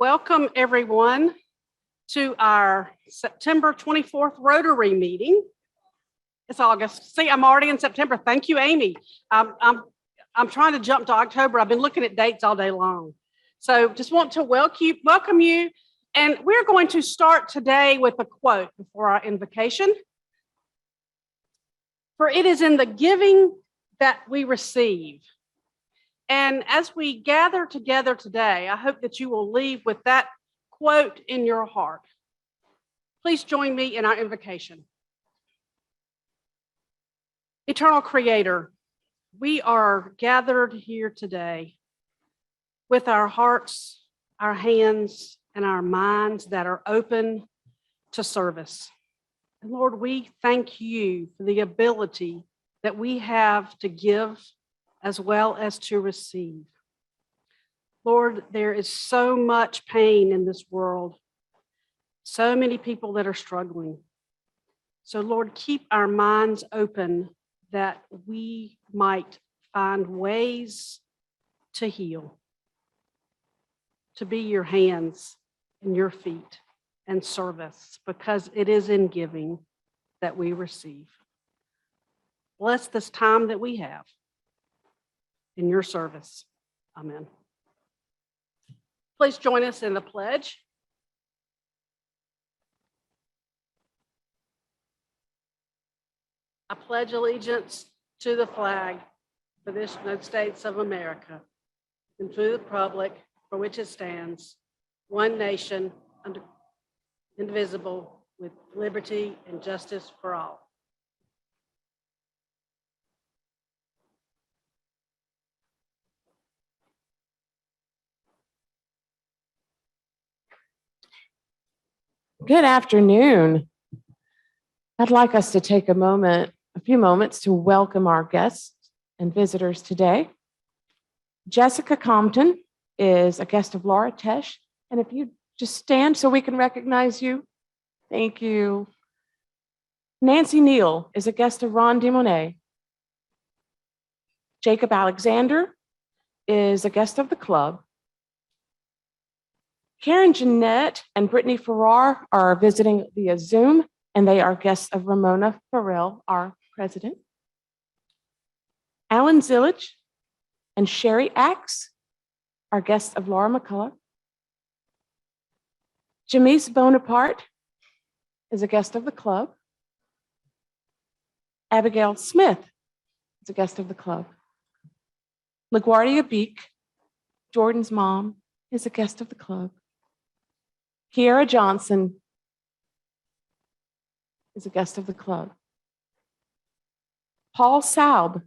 Welcome everyone to our September 24th Rotary meeting. It's August. See, I'm already in September. Thank you, Amy. I'm trying to jump to October. I've been looking at dates all day long. So just want to welcome you. And we're going to start today with a quote before our invocation. For it is in the giving that we receive. And as we gather together today, I hope that you will leave with that quote in your heart. Please join me in our invocation. Eternal Creator, we are gathered here today with our hearts, our hands, and our minds that are open to service. And Lord, we thank you for the ability that we have to give as well as to receive. Lord, there is so much pain in this world, so many people that are struggling. So Lord, keep our minds open that we might find ways to heal, to be your hands and your feet and service, because it is in giving that we receive. Bless this time that we have in your service. Amen. Please join us in the pledge. I pledge allegiance to the flag for the United States of America and to the republic for which it stands, one nation, indivisible, with liberty and justice for all. Good afternoon. I'd like us to take a few moments to welcome our guests and visitors today. Jessica Compton is a guest of Laura Tesh, and if you just stand so we can recognize you. Thank you. Nancy Neal is a guest of Ron DeMonet. Jacob Alexander is a guest of the club. Karen Jeanette and Brittany Farrar are visiting via Zoom, and they are guests of Ramona Farrell, our president. Alan Zillage and Sherry Axe are guests of Laura McCullough. Jamise Bonaparte is a guest of the club. Abigail Smith is a guest of the club. LaGuardia Beek, Jordan's mom, is a guest of the club. Kiara Johnson is a guest of the club. Paul Saub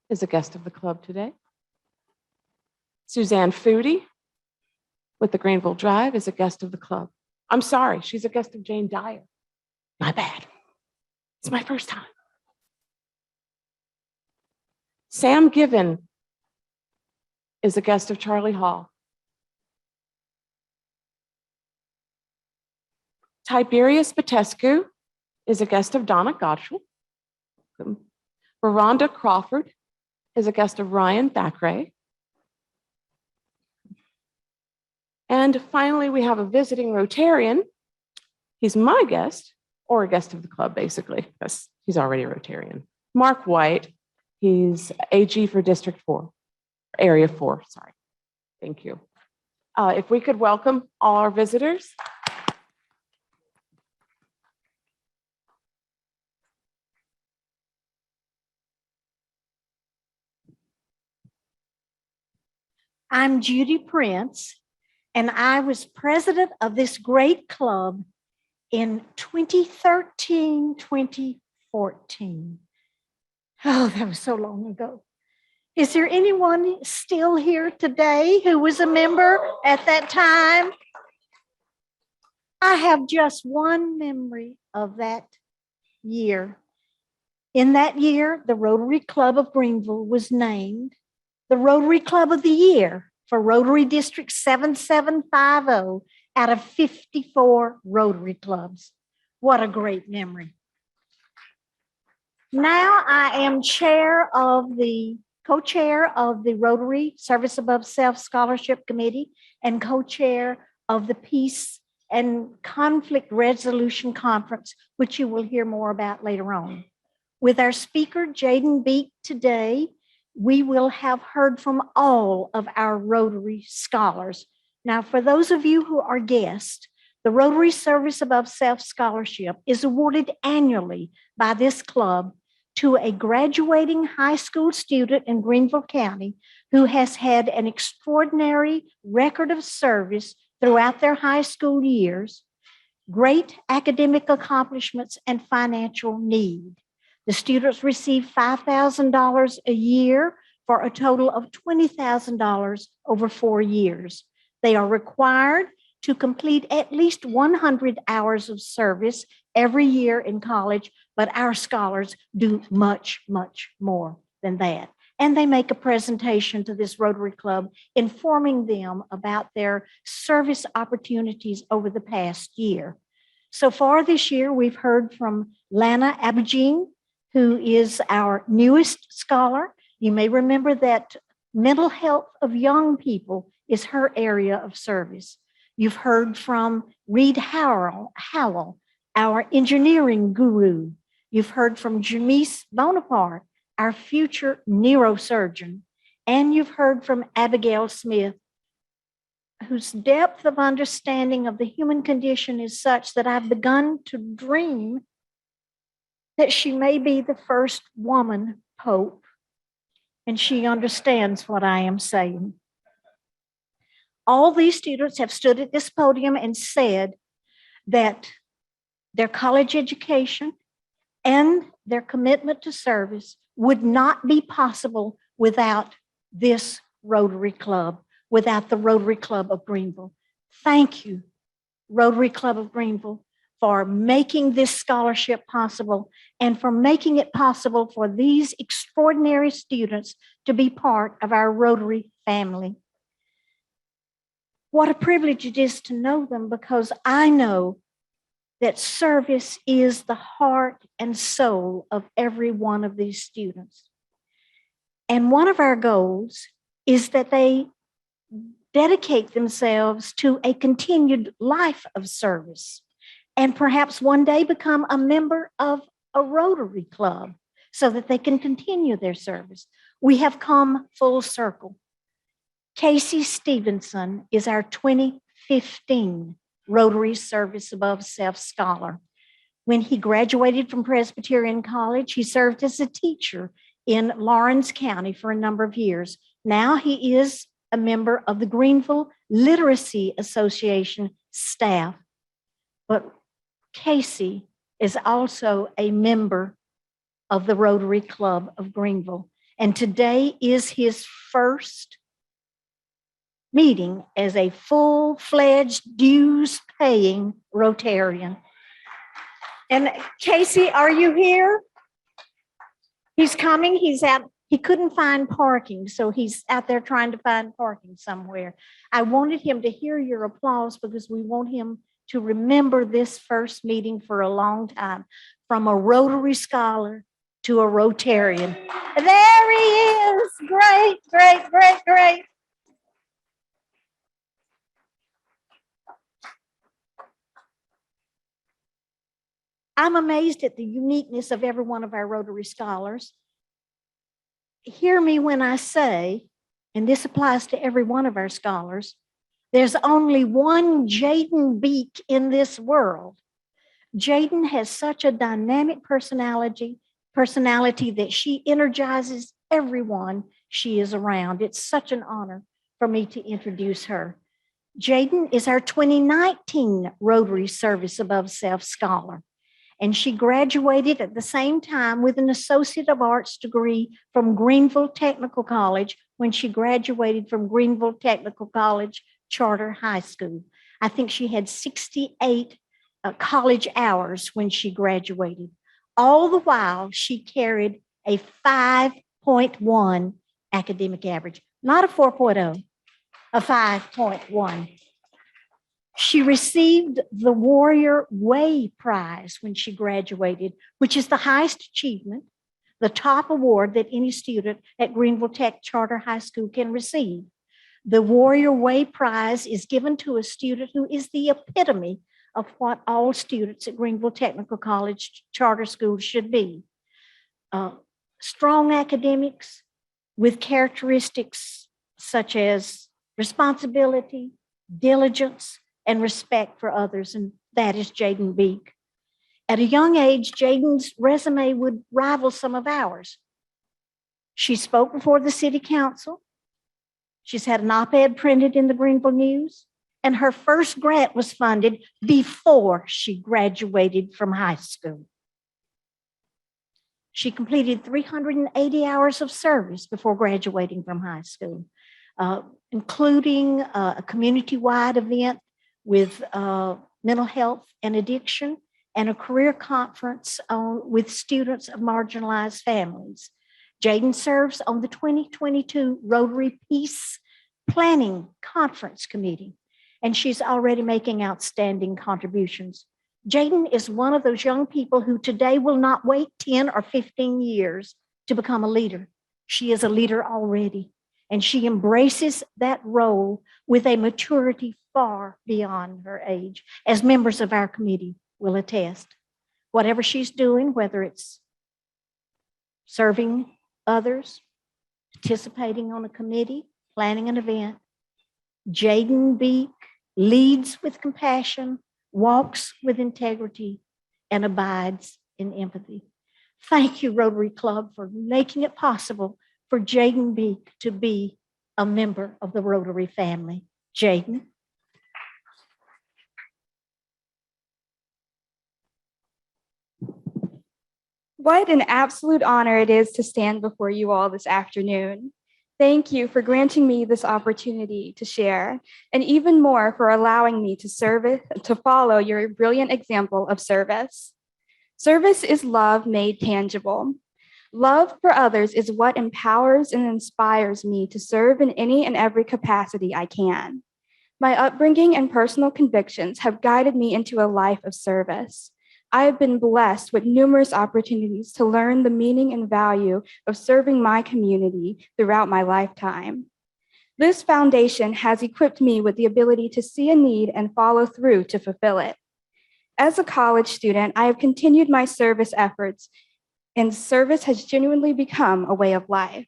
is a guest of the club today. Suzanne Foodie with the Greenville Drive is a guest of the club. I'm sorry, she's a guest of Jane Dyer. My bad. It's my first time. Sam Given is a guest of Charlie Hall. Tiberius Batescu is a guest of Donna Gottschall. Veranda Crawford is a guest of Ryan Thackeray. And finally, we have a visiting Rotarian. He's my guest, or a guest of the club, basically, because he's already a Rotarian. Mark White, he's AG for District 4, Area 4, sorry. Thank you. If we could welcome all our visitors. I'm Judy Prince, and I was president of this great club in 2013, 2014. Oh, that was so long ago. Is there anyone still here today who was a member at that time? I have just one memory of that year. In that year, the Rotary Club of Greenville was named the Rotary Club of the Year for Rotary District 7750 out of 54 Rotary clubs. What a great memory. Now I am chair of the co-chair of the Rotary Service Above Self Scholarship Committee and co-chair of the Peace and Conflict Resolution Conference, which you will hear more about later on. With our speaker, Jaden Beek, today, we will have heard from all of our Rotary scholars. Now, for those of you who are guests, the Rotary Service Above Self Scholarship is awarded annually by this club to a graduating high school student in Greenville County who has had an extraordinary record of service throughout their high school years, great academic accomplishments, and financial need. The students receive $5,000 a year for a total of $20,000 over 4 years. They are required to complete at least 100 hours of service every year in college, but our scholars do much, much more than that. And they make a presentation to this Rotary Club informing them about their service opportunities over the past year. So far this year, we've heard from Lana Abujin, who is our newest scholar. You may remember that mental health of young people is her area of service. You've heard from Reed Howell, our engineering guru. You've heard from Jamise Bonaparte, our future neurosurgeon. And you've heard from Abigail Smith, whose depth of understanding of the human condition is such that I've begun to dream that she may be the first woman pope, and she understands what I am saying. All these students have stood at this podium and said that their college education and their commitment to service would not be possible without this Rotary Club, without the Rotary Club of Greenville. Thank you, Rotary Club of Greenville, for making this scholarship possible and for making it possible for these extraordinary students to be part of our Rotary family. What a privilege it is to know them, because I know that service is the heart and soul of every one of these students. And one of our goals is that they dedicate themselves to a continued life of service and perhaps one day become a member of a Rotary Club so that they can continue their service. We have come full circle. Casey Stevenson is our 2015 Rotary Service Above Self Scholar. When he graduated from Presbyterian College, he served as a teacher in Lawrence County for a number of years. Now he is a member of the Greenville Literacy Association staff. But Casey is also a member of the Rotary Club of Greenville. And today is his first meeting as a full-fledged dues-paying Rotarian. And Casey, are you here? He's coming. He's out. He couldn't find parking, so he's out there trying to find parking somewhere. I wanted him to hear your applause because we want him to remember this first meeting for a long time, from a Rotary scholar to a Rotarian. There he is. Great, great, great, great. I'm amazed at the uniqueness of every one of our Rotary scholars. Hear me when I say, and this applies to every one of our scholars, there's only one Jaden Beek in this world. Jaden has such a dynamic personality that she energizes everyone she is around. It's such an honor for me to introduce her. Jaden is our 2019 Rotary Service Above Self Scholar. And she graduated at the same time with an Associate of Arts degree from Greenville Technical College when she graduated from Greenville Technical College Charter High School. I think she had 68 college hours when she graduated. All the while, she carried a 5.1 academic average, not a 4.0, a 5.1. She received the Warrior Way Prize when she graduated, which is the highest achievement the top award that any student at Greenville Tech Charter High School can receive. The Warrior Way Prize is given to a student who is the epitome of what all students at Greenville Technical College Charter School should be. Strong academics with characteristics such as responsibility, diligence, and respect for others, and that is Jaden Beek. At a young age, Jaden's resume would rival some of ours. She spoke before the city council. She's had an op-ed printed in the Greenville News, and her first grant was funded before she graduated from high school. She completed 380 hours of service before graduating from high school, including a community-wide event with mental health and addiction, and a career conference with students of marginalized families. Jaden serves on the 2022 Rotary Peace Planning Conference Committee, and she's already making outstanding contributions. Jaden is one of those young people who today will not wait 10 or 15 years to become a leader. She is a leader already, and she embraces that role with a maturity far beyond her age, as members of our committee will attest. Whatever she's doing, whether it's serving others, participating on a committee, planning an event, Jaden Beek leads with compassion, walks with integrity, and abides in empathy. Thank you, Rotary Club, for making it possible for Jaden Beek to be a member of the Rotary family. Jaden. What an absolute honor it is to stand before you all this afternoon. Thank you for granting me this opportunity to share, and even more for allowing me to follow your brilliant example of service. Service is love made tangible. Love for others is what empowers and inspires me to serve in any and every capacity I can. My upbringing and personal convictions have guided me into a life of service. I have been blessed with numerous opportunities to learn the meaning and value of serving my community throughout my lifetime. This foundation has equipped me with the ability to see a need and follow through to fulfill it. As a college student, I have continued my service efforts, and service has genuinely become a way of life.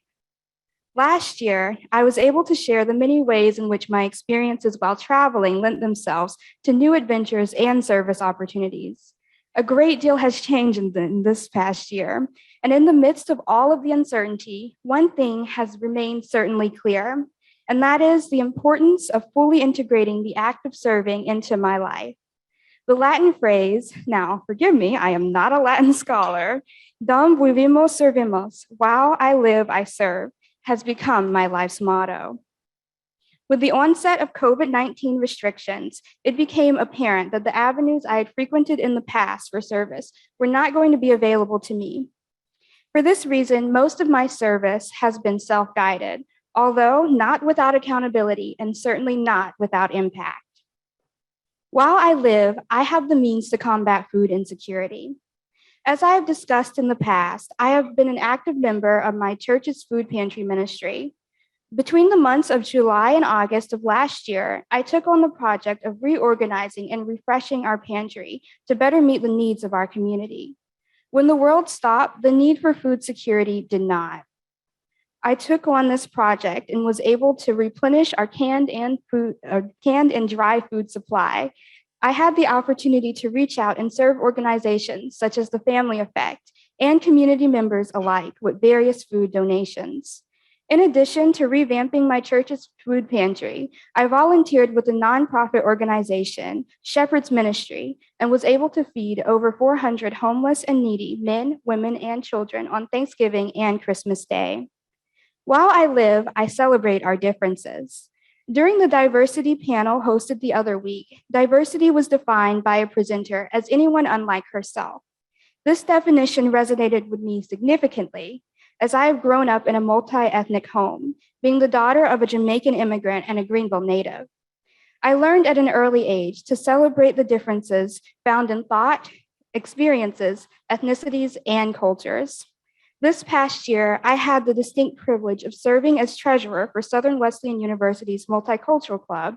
Last year, I was able to share the many ways in which my experiences while traveling lent themselves to new adventures and service opportunities. A great deal has changed in this past year, and in the midst of all of the uncertainty, one thing has remained certainly clear, and that is the importance of fully integrating the act of serving into my life. The Latin phrase, now forgive me, I am not a Latin scholar, dum vivimos servimos, while I live, I serve, has become my life's motto. With the onset of COVID-19 restrictions, it became apparent that the avenues I had frequented in the past for service were not going to be available to me. For this reason, most of my service has been self-guided, although not without accountability and certainly not without impact. While I live, I have the means to combat food insecurity. As I have discussed in the past, I have been an active member of my church's food pantry ministry. Between the months of July and August of last year, I took on the project of reorganizing and refreshing our pantry to better meet the needs of our community. When the world stopped, the need for food security did not. I took on this project and was able to replenish our canned and dry food supply. I had the opportunity to reach out and serve organizations such as the Family Effect and community members alike with various food donations. In addition to revamping my church's food pantry, I volunteered with a nonprofit organization, Shepherd's Ministry, and was able to feed over 400 homeless and needy men, women, and children on Thanksgiving and Christmas Day. While I live, I celebrate our differences. During the diversity panel hosted the other week, diversity was defined by a presenter as anyone unlike herself. This definition resonated with me significantly, as I have grown up in a multi-ethnic home, being the daughter of a Jamaican immigrant and a Greenville native. I learned at an early age to celebrate the differences found in thought, experiences, ethnicities, and cultures. This past year, I had the distinct privilege of serving as treasurer for Southern Wesleyan University's Multicultural Club.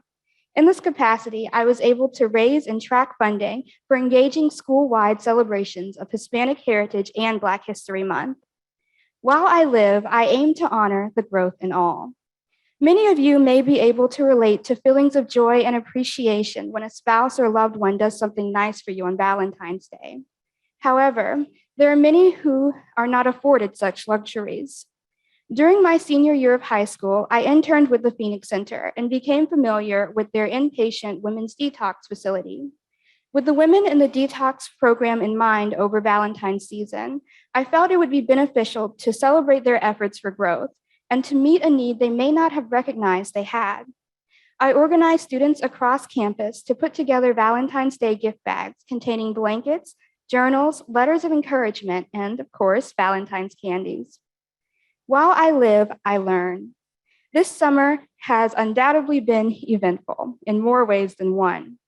In this capacity, I was able to raise and track funding for engaging school-wide celebrations of Hispanic Heritage and Black History Month. While I live, I aim to honor the growth in all. Many of you may be able to relate to feelings of joy and appreciation when a spouse or loved one does something nice for you on Valentine's Day. However, there are many who are not afforded such luxuries. During my senior year of high school, I interned with the Phoenix Center and became familiar with their inpatient women's detox facility. With the women in the detox program in mind over Valentine's season, I felt it would be beneficial to celebrate their efforts for growth and to meet a need they may not have recognized they had. I organized students across campus to put together Valentine's Day gift bags containing blankets, journals, letters of encouragement, and of course, Valentine's candies. While I live, I learn. This summer has undoubtedly been eventful in more ways than one.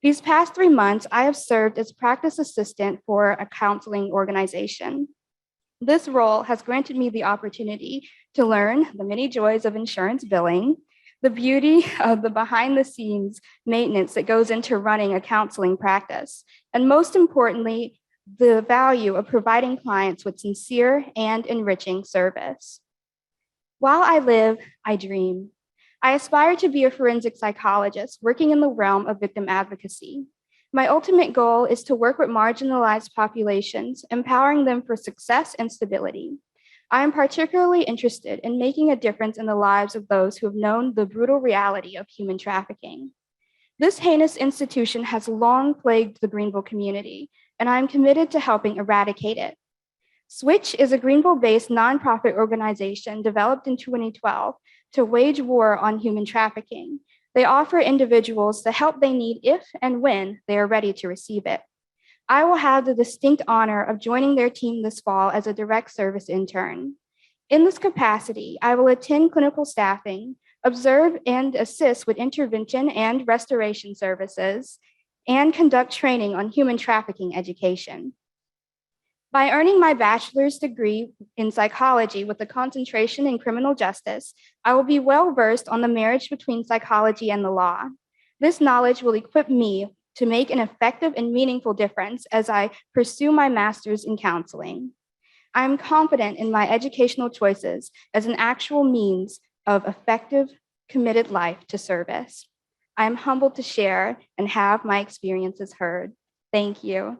These past 3 months, I have served as practice assistant for a counseling organization. This role has granted me the opportunity to learn the many joys of insurance billing, the beauty of the behind-the-scenes maintenance that goes into running a counseling practice, and most importantly, the value of providing clients with sincere and enriching service. While I live, I dream. I aspire to be a forensic psychologist working in the realm of victim advocacy. My ultimate goal is to work with marginalized populations, empowering them for success and stability. I am particularly interested in making a difference in the lives of those who have known the brutal reality of human trafficking. This heinous institution has long plagued the Greenville community, and I am committed to helping eradicate it. Switch is a Greenville-based nonprofit organization developed in 2012 to wage war on human trafficking. They offer individuals the help they need if and when they are ready to receive it. I will have the distinct honor of joining their team this fall as a direct service intern. In this capacity, I will attend clinical staffing, observe and assist with intervention and restoration services, and conduct training on human trafficking education. By earning my bachelor's degree in psychology with a concentration in criminal justice, I will be well-versed on the marriage between psychology and the law. This knowledge will equip me to make an effective and meaningful difference as I pursue my master's in counseling. I am confident in my educational choices as an actual means of effective, committed life to service. I am humbled to share and have my experiences heard. Thank you.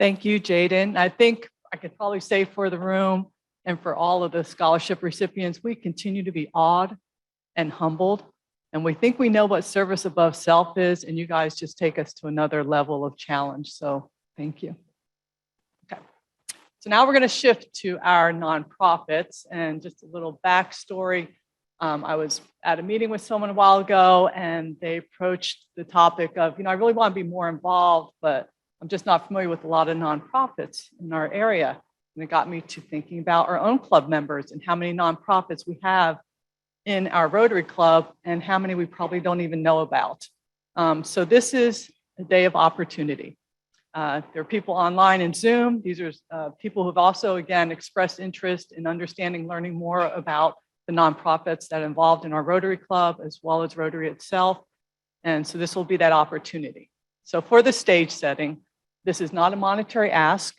Thank you, Jaden. I think I could probably say for the room and for all of the scholarship recipients, we continue to be awed and humbled. And we think we know what service above self is, and you guys just take us to another level of challenge. So thank you. Okay. So now we're going to shift to our nonprofits and just a little backstory. I was at a meeting with someone a while ago, and they approached the topic of, I really want to be more involved, but I'm just not familiar with a lot of nonprofits in our area. And it got me to thinking about our own club members and how many nonprofits we have in our Rotary Club and how many we probably don't even know about. So this is a day of opportunity. There are people online in Zoom. These are people who've also, again, expressed interest in understanding, learning more about the nonprofits that are involved in our Rotary Club, as well as Rotary itself. And so this will be that opportunity. So for the stage setting, this is not a monetary ask.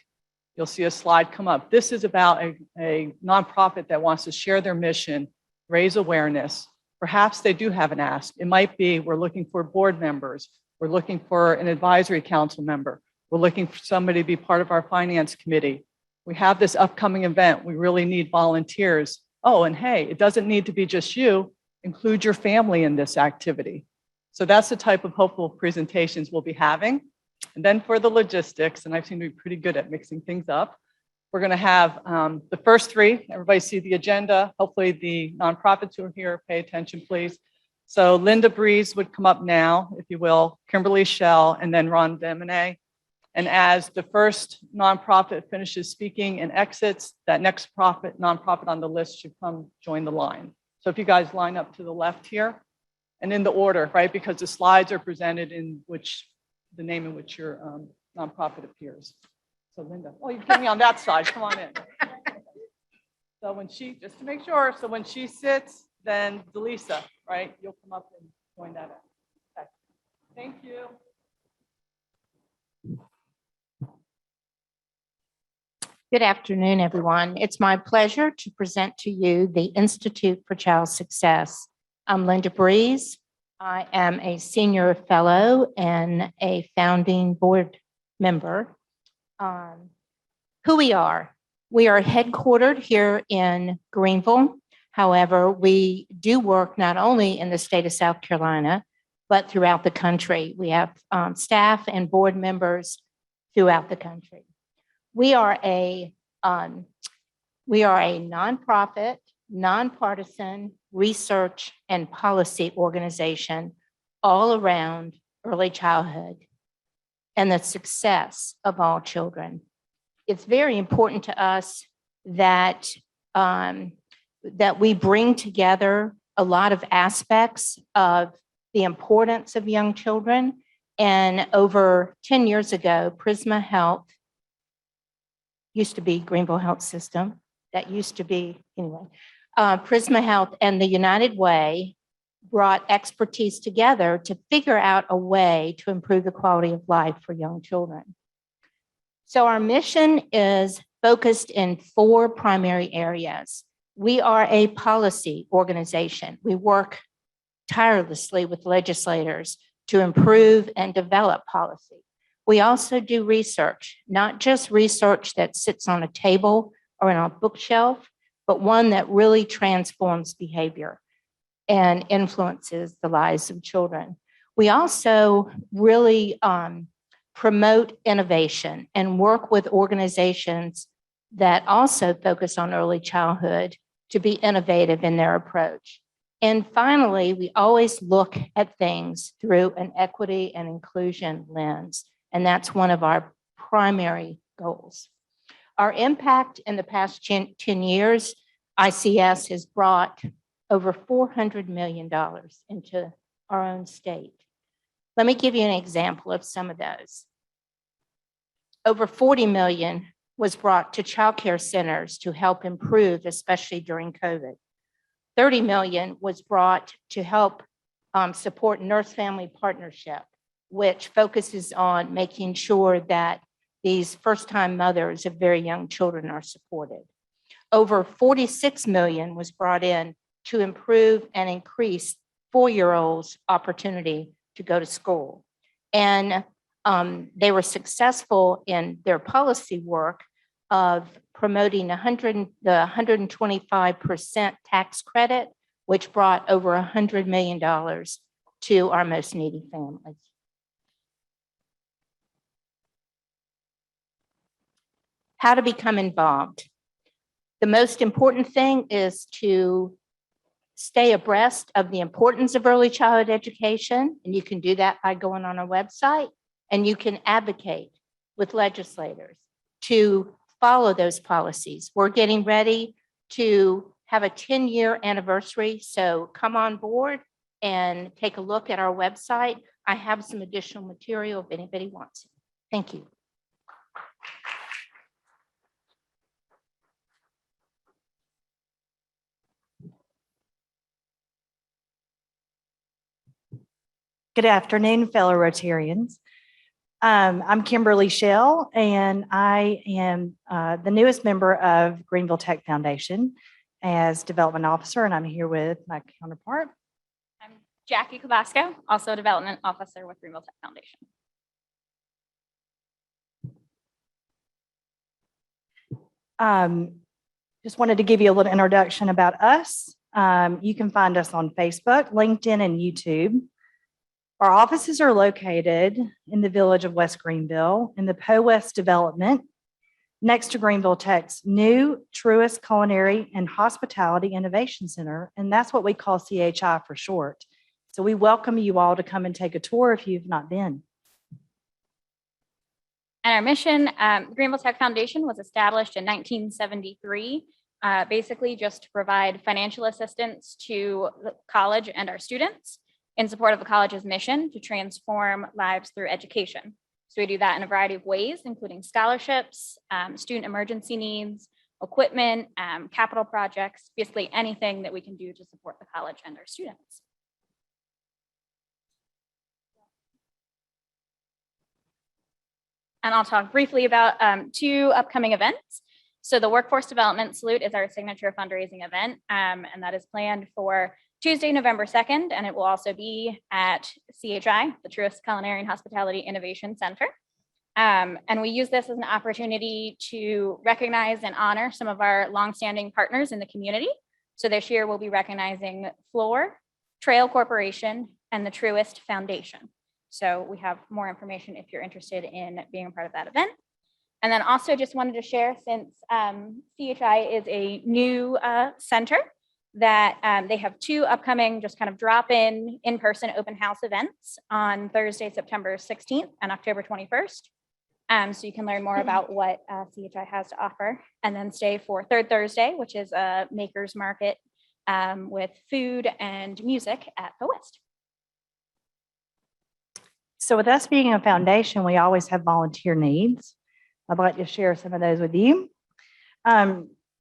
You'll see a slide come up. This is about a nonprofit that wants to share their mission, raise awareness. Perhaps they do have an ask. It might be, we're looking for board members. We're looking for an advisory council member. We're looking for somebody to be part of our finance committee. We have this upcoming event. We really need volunteers. Oh, and hey, it doesn't need to be just you. Include your family in this activity. So that's the type of hopeful presentations we'll be having. And then for the logistics, and I seem to be pretty good at mixing things up, we're going to have the first three. Everybody see the agenda. Hopefully the nonprofits who are here, pay attention, please. So Linda Breeze would come up now, if you will, Kimberly Schell, and then Ron Demonay. And as the first nonprofit finishes speaking and exits, that next nonprofit on the list should come join the line. So if you guys line up to the left here, and in the order, right? Because the slides are presented in which, the name in which your nonprofit appears. So Linda, oh, you put me on that side, come on in. So when she, just to make sure, so when she sits, then Delisa, right? You'll come up and join that in. Okay. Thank you. Good afternoon, everyone. It's my pleasure to present to you the Institute for Child Success. I'm Linda Breeze. I am a senior fellow and a founding board member. Who we are headquartered here in Greenville. However, we do work not only in the state of South Carolina, but throughout the country. We have staff and board members throughout the country. We are a nonprofit, nonpartisan research and policy organization all around early childhood and the success of all children. It's very important to us that we bring together a lot of aspects of the importance of young children. And over 10 years ago, Prisma Health used to be Greenville Health System. That used to be, anyway, Prisma Health and the United Way brought expertise together to figure out a way to improve the quality of life for young children. So our mission is focused in 4 primary areas. We are a policy organization. We work tirelessly with legislators to improve and develop policy. We also do research, not just research that sits on a table or in a bookshelf, but one that really transforms behavior and influences the lives of children. We also really promote innovation and work with organizations that also focus on early childhood to be innovative in their approach. And finally, we always look at things through an equity and inclusion lens. And that's one of our primary goals. Our impact in the past 10 years, ICS has brought over $400 million into our own state. Let me give you an example of some of those. Over 40 million was brought to childcare centers to help improve, especially during COVID. 30 million was brought to help support nurse-family partnership, which focuses on making sure that these first-time mothers of very young children are supported. Over 46 million was brought in to improve and increase 4-year-olds' opportunity to go to school. And they were successful in their policy work of promoting the 125% tax credit, which brought over $100 million to our most needy families. How to become involved. The most important thing is to stay abreast of the importance of early childhood education, and you can do that by going on our website, and you can advocate with legislators to follow those policies. We're getting ready to have a 10-year anniversary, so come on board and take a look at our website. I have some additional material if anybody wants it. Thank you. Good afternoon, fellow Rotarians. I'm Kimberly Shell, and I am the newest member of Greenville Tech Foundation as Development Officer, and I'm here with my counterpart. I'm Jackie Cabasco, also a Development Officer with Greenville Tech Foundation. Just wanted to give you a little introduction about us. You can find us on Facebook, LinkedIn, and YouTube. Our offices are located in the village of West Greenville in the Po West development next to Greenville Tech's new Truist Culinary and Hospitality Innovation Center, and that's what we call CHI for short. So we welcome you all to come and take a tour if you've not been. And our mission, Greenville Tech Foundation was established in 1973 basically just to provide financial assistance to the college and our students in support of the college's mission to transform lives through education. So we do that in a variety of ways, including scholarships, student emergency needs, equipment, capital projects, basically anything that we can do to support the college and our students. And I'll talk briefly about 2 upcoming events. So the Workforce Development Salute is our signature fundraising event, and that is planned for Tuesday, November 2nd, and it will also be at CHI, the Truist Culinary and Hospitality Innovation Center. And we use this as an opportunity to recognize and honor some of our longstanding partners in the community. So this year we'll be recognizing Floor, Trail Corporation, and the Truist Foundation. So we have more information if you're interested in being a part of that event. And then also just wanted to share, since CHI is a new center, that they have 2 upcoming just kind of drop-in in-person open house events on Thursday, September 16th and October 21st. So you can learn more about what CHI has to offer, and then stay for Third Thursday, which is a maker's market with food and music at the West. So with us being a foundation, we always have volunteer needs. I'd like to share some of those with you.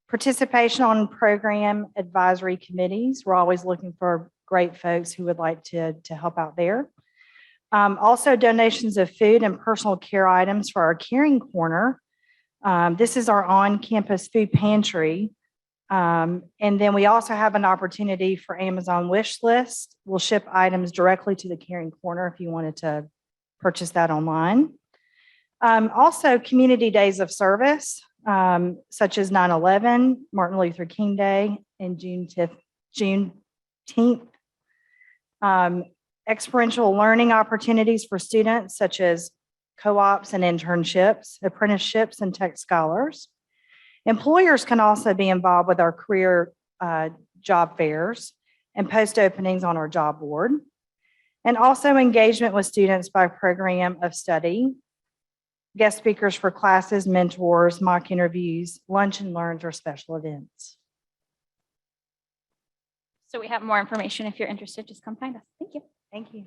Participation on program advisory committees. We're always looking for great folks who would like to help out there. Also donations of food and personal care items for our Caring Corner. This is our on-campus food pantry. And then we also have an opportunity for Amazon wish list. We'll ship items directly to the Caring Corner if you wanted to purchase that online. Also community days of service, such as 9/11, Martin Luther King Day, and Juneteenth. Experiential learning opportunities for students, such as co-ops and internships, apprenticeships, and tech scholars. Employers can also be involved with our career job fairs and post openings on our job board. And also engagement with students by program of study, guest speakers for classes, mentors, mock interviews, lunch and learns, or special events. So we have more information. If you're interested, just come find us. Thank you. Thank you.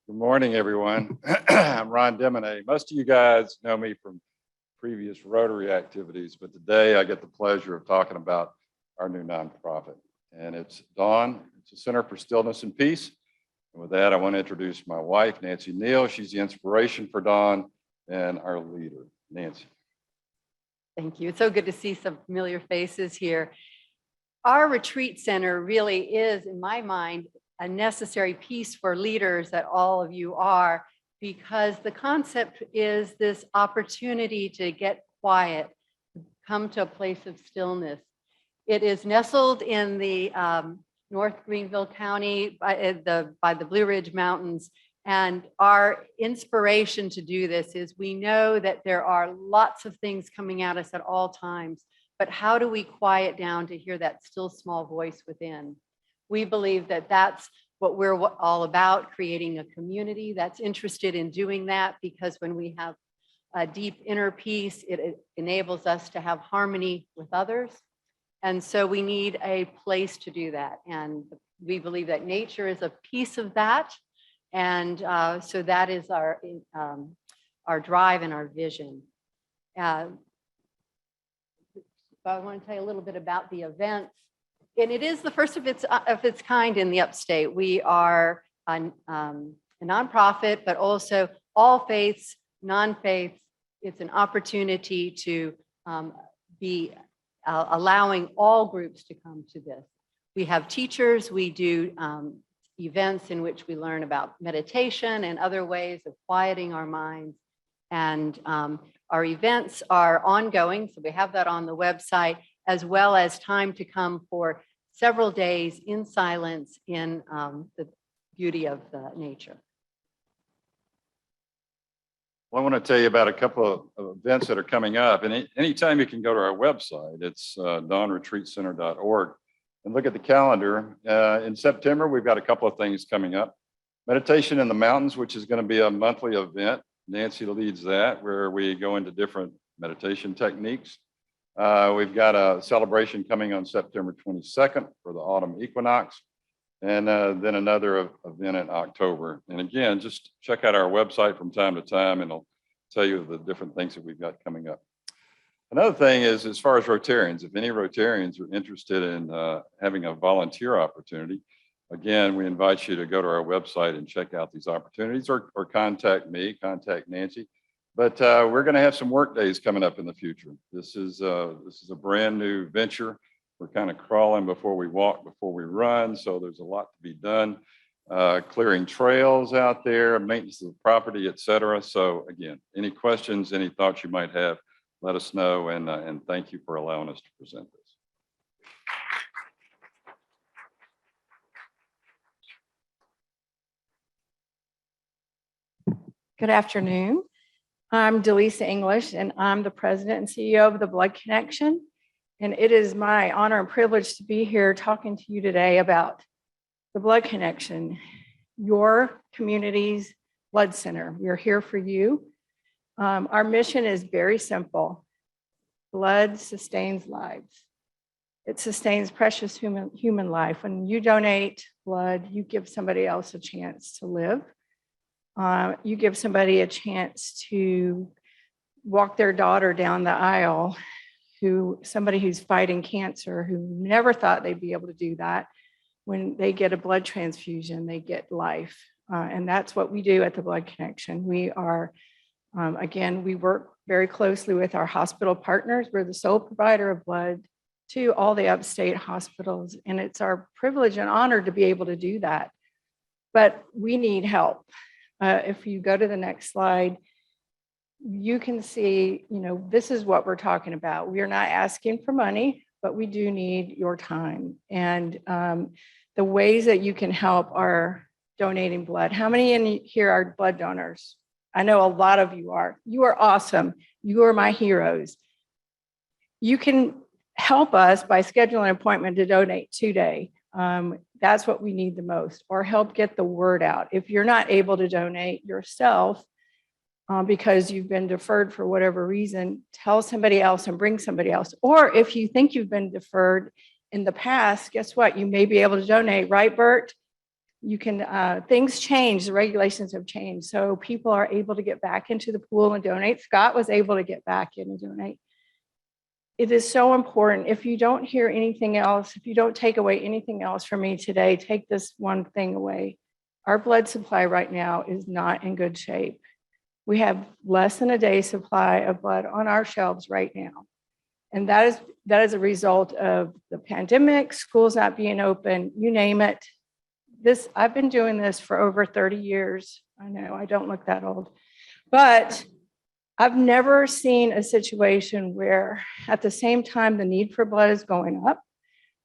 Good morning, everyone. I'm Ron Demonay. Most of you guys know me from previous Rotary activities, but today I get the pleasure of talking about our new nonprofit. And it's Dawn. It's a Center for Stillness and Peace. And with that, I want to introduce my wife, Nancy Neal. She's the inspiration for Dawn and our leader, Nancy. Thank you. It's so good to see some familiar faces here. Our retreat center really is, in my mind, a necessary piece for leaders that all of you are, because the concept is this opportunity to get quiet, come to a place of stillness. It is nestled in the North Greenville County by the Blue Ridge Mountains. And our inspiration to do this is we know that there are lots of things coming at us at all times, but how do we quiet down to hear that still small voice within? We believe that that's what we're all about, creating a community that's interested in doing that, because when we have a deep inner peace, it enables us to have harmony with others. And so we need a place to do that. And we believe that nature is a piece of that. And so that is our drive and our vision. I want to tell you a little bit about the events. And it is the first of its kind in the Upstate. We are a nonprofit, but also all faiths, non-faiths. It's an opportunity to be allowing all groups to come to this. We have teachers, we do events in which we learn about meditation and other ways of quieting our minds. And our events are ongoing, so we have that on the website, as well as time to come for several days in silence in the beauty of the nature. Well, I want to tell you about a couple of events that are coming up. And anytime you can go to our website, it's dawnretreatcenter.org, and look at the calendar. In September, we've got a couple of things coming up. Meditation in the Mountains, which is going to be a monthly event. Nancy leads that, where we go into different meditation techniques. We've got a celebration coming on September 22nd for the autumn equinox, and then another event in October. And again, just check out our website from time to time, and it'll tell you the different things that we've got coming up. Another thing is, as far as Rotarians, if any Rotarians are interested in having a volunteer opportunity, again, we invite you to go to our website and check out these opportunities, or contact me, contact Nancy. But we're going to have some work days coming up in the future. This is a brand new venture. We're kind of crawling before we walk, before we run. So there's a lot to be done. Clearing trails out there, maintenance of the property, et cetera. So again, any questions, any thoughts you might have, let us know. And thank you for allowing us to present this. Good afternoon. I'm Delisa English, and I'm the president and CEO of the Blood Connection. And it is my honor and privilege to be here talking to you today about the Blood Connection, your community's blood center. We're here for you. Our mission is very simple. Blood sustains lives. It sustains precious human life. When you donate blood, you give somebody else a chance to live. You give somebody a chance to walk their daughter down the aisle, somebody who's fighting cancer, who never thought they'd be able to do that. When they get a blood transfusion, they get life. And that's what we do at the Blood Connection. We are, again, we work very closely with our hospital partners. We're the sole provider of blood to all the upstate hospitals. And it's our privilege and honor to be able to do that. But we need help. If you go to the next slide, you can see, this is what we're talking about. We are not asking for money, but we do need your time. And the ways that you can help are donating blood. How many in here are blood donors? I know a lot of you are. You are awesome. You are my heroes. You can help us by scheduling an appointment to donate today. That's what we need the most, or help get the word out. If you're not able to donate yourself because you've been deferred for whatever reason, tell somebody else and bring somebody else. Or if you think you've been deferred in the past, guess what? You may be able to donate, right, Bert? You can, things change, the regulations have changed. So people are able to get back into the pool and donate. Scott was able to get back in and donate. It is so important. If you don't hear anything else, if you don't take away anything else from me today, take this one thing away. Our blood supply right now is not in good shape. We have less than a day's supply of blood on our shelves right now. And that is a result of the pandemic, schools not being open, you name it. I've been doing this for over 30 years. I know I don't look that old, but I've never seen a situation where at the same time the need for blood is going up,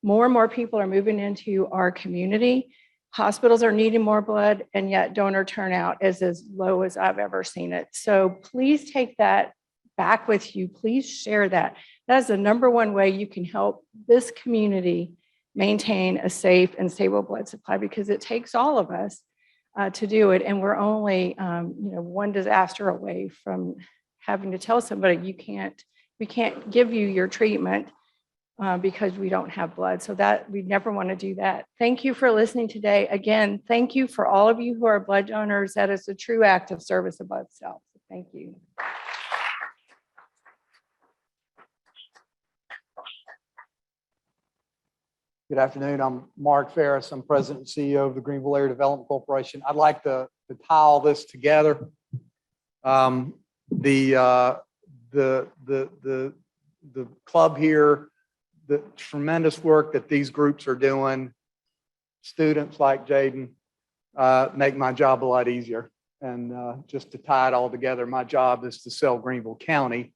more and more people are moving into our community, hospitals are needing more blood, and yet donor turnout is as low as I've ever seen it. So please take that back with you. Please share that. That is the number one way you can help this community maintain a safe and stable blood supply, because it takes all of us to do it. And we're only one disaster away from having to tell somebody we can't give you your treatment because we don't have blood. So that we never want to do that. Thank you for listening today. Again, thank you for all of you who are blood donors. That is a true act of service above self. Thank you. Good afternoon. I'm Mark Ferris. I'm President and CEO of the Greenville Area Development Corporation. I'd like to tie all this together. The club here, the tremendous work that these groups are doing, students like Jaden, make my job a lot easier. And just to tie it all together, my job is to sell Greenville County.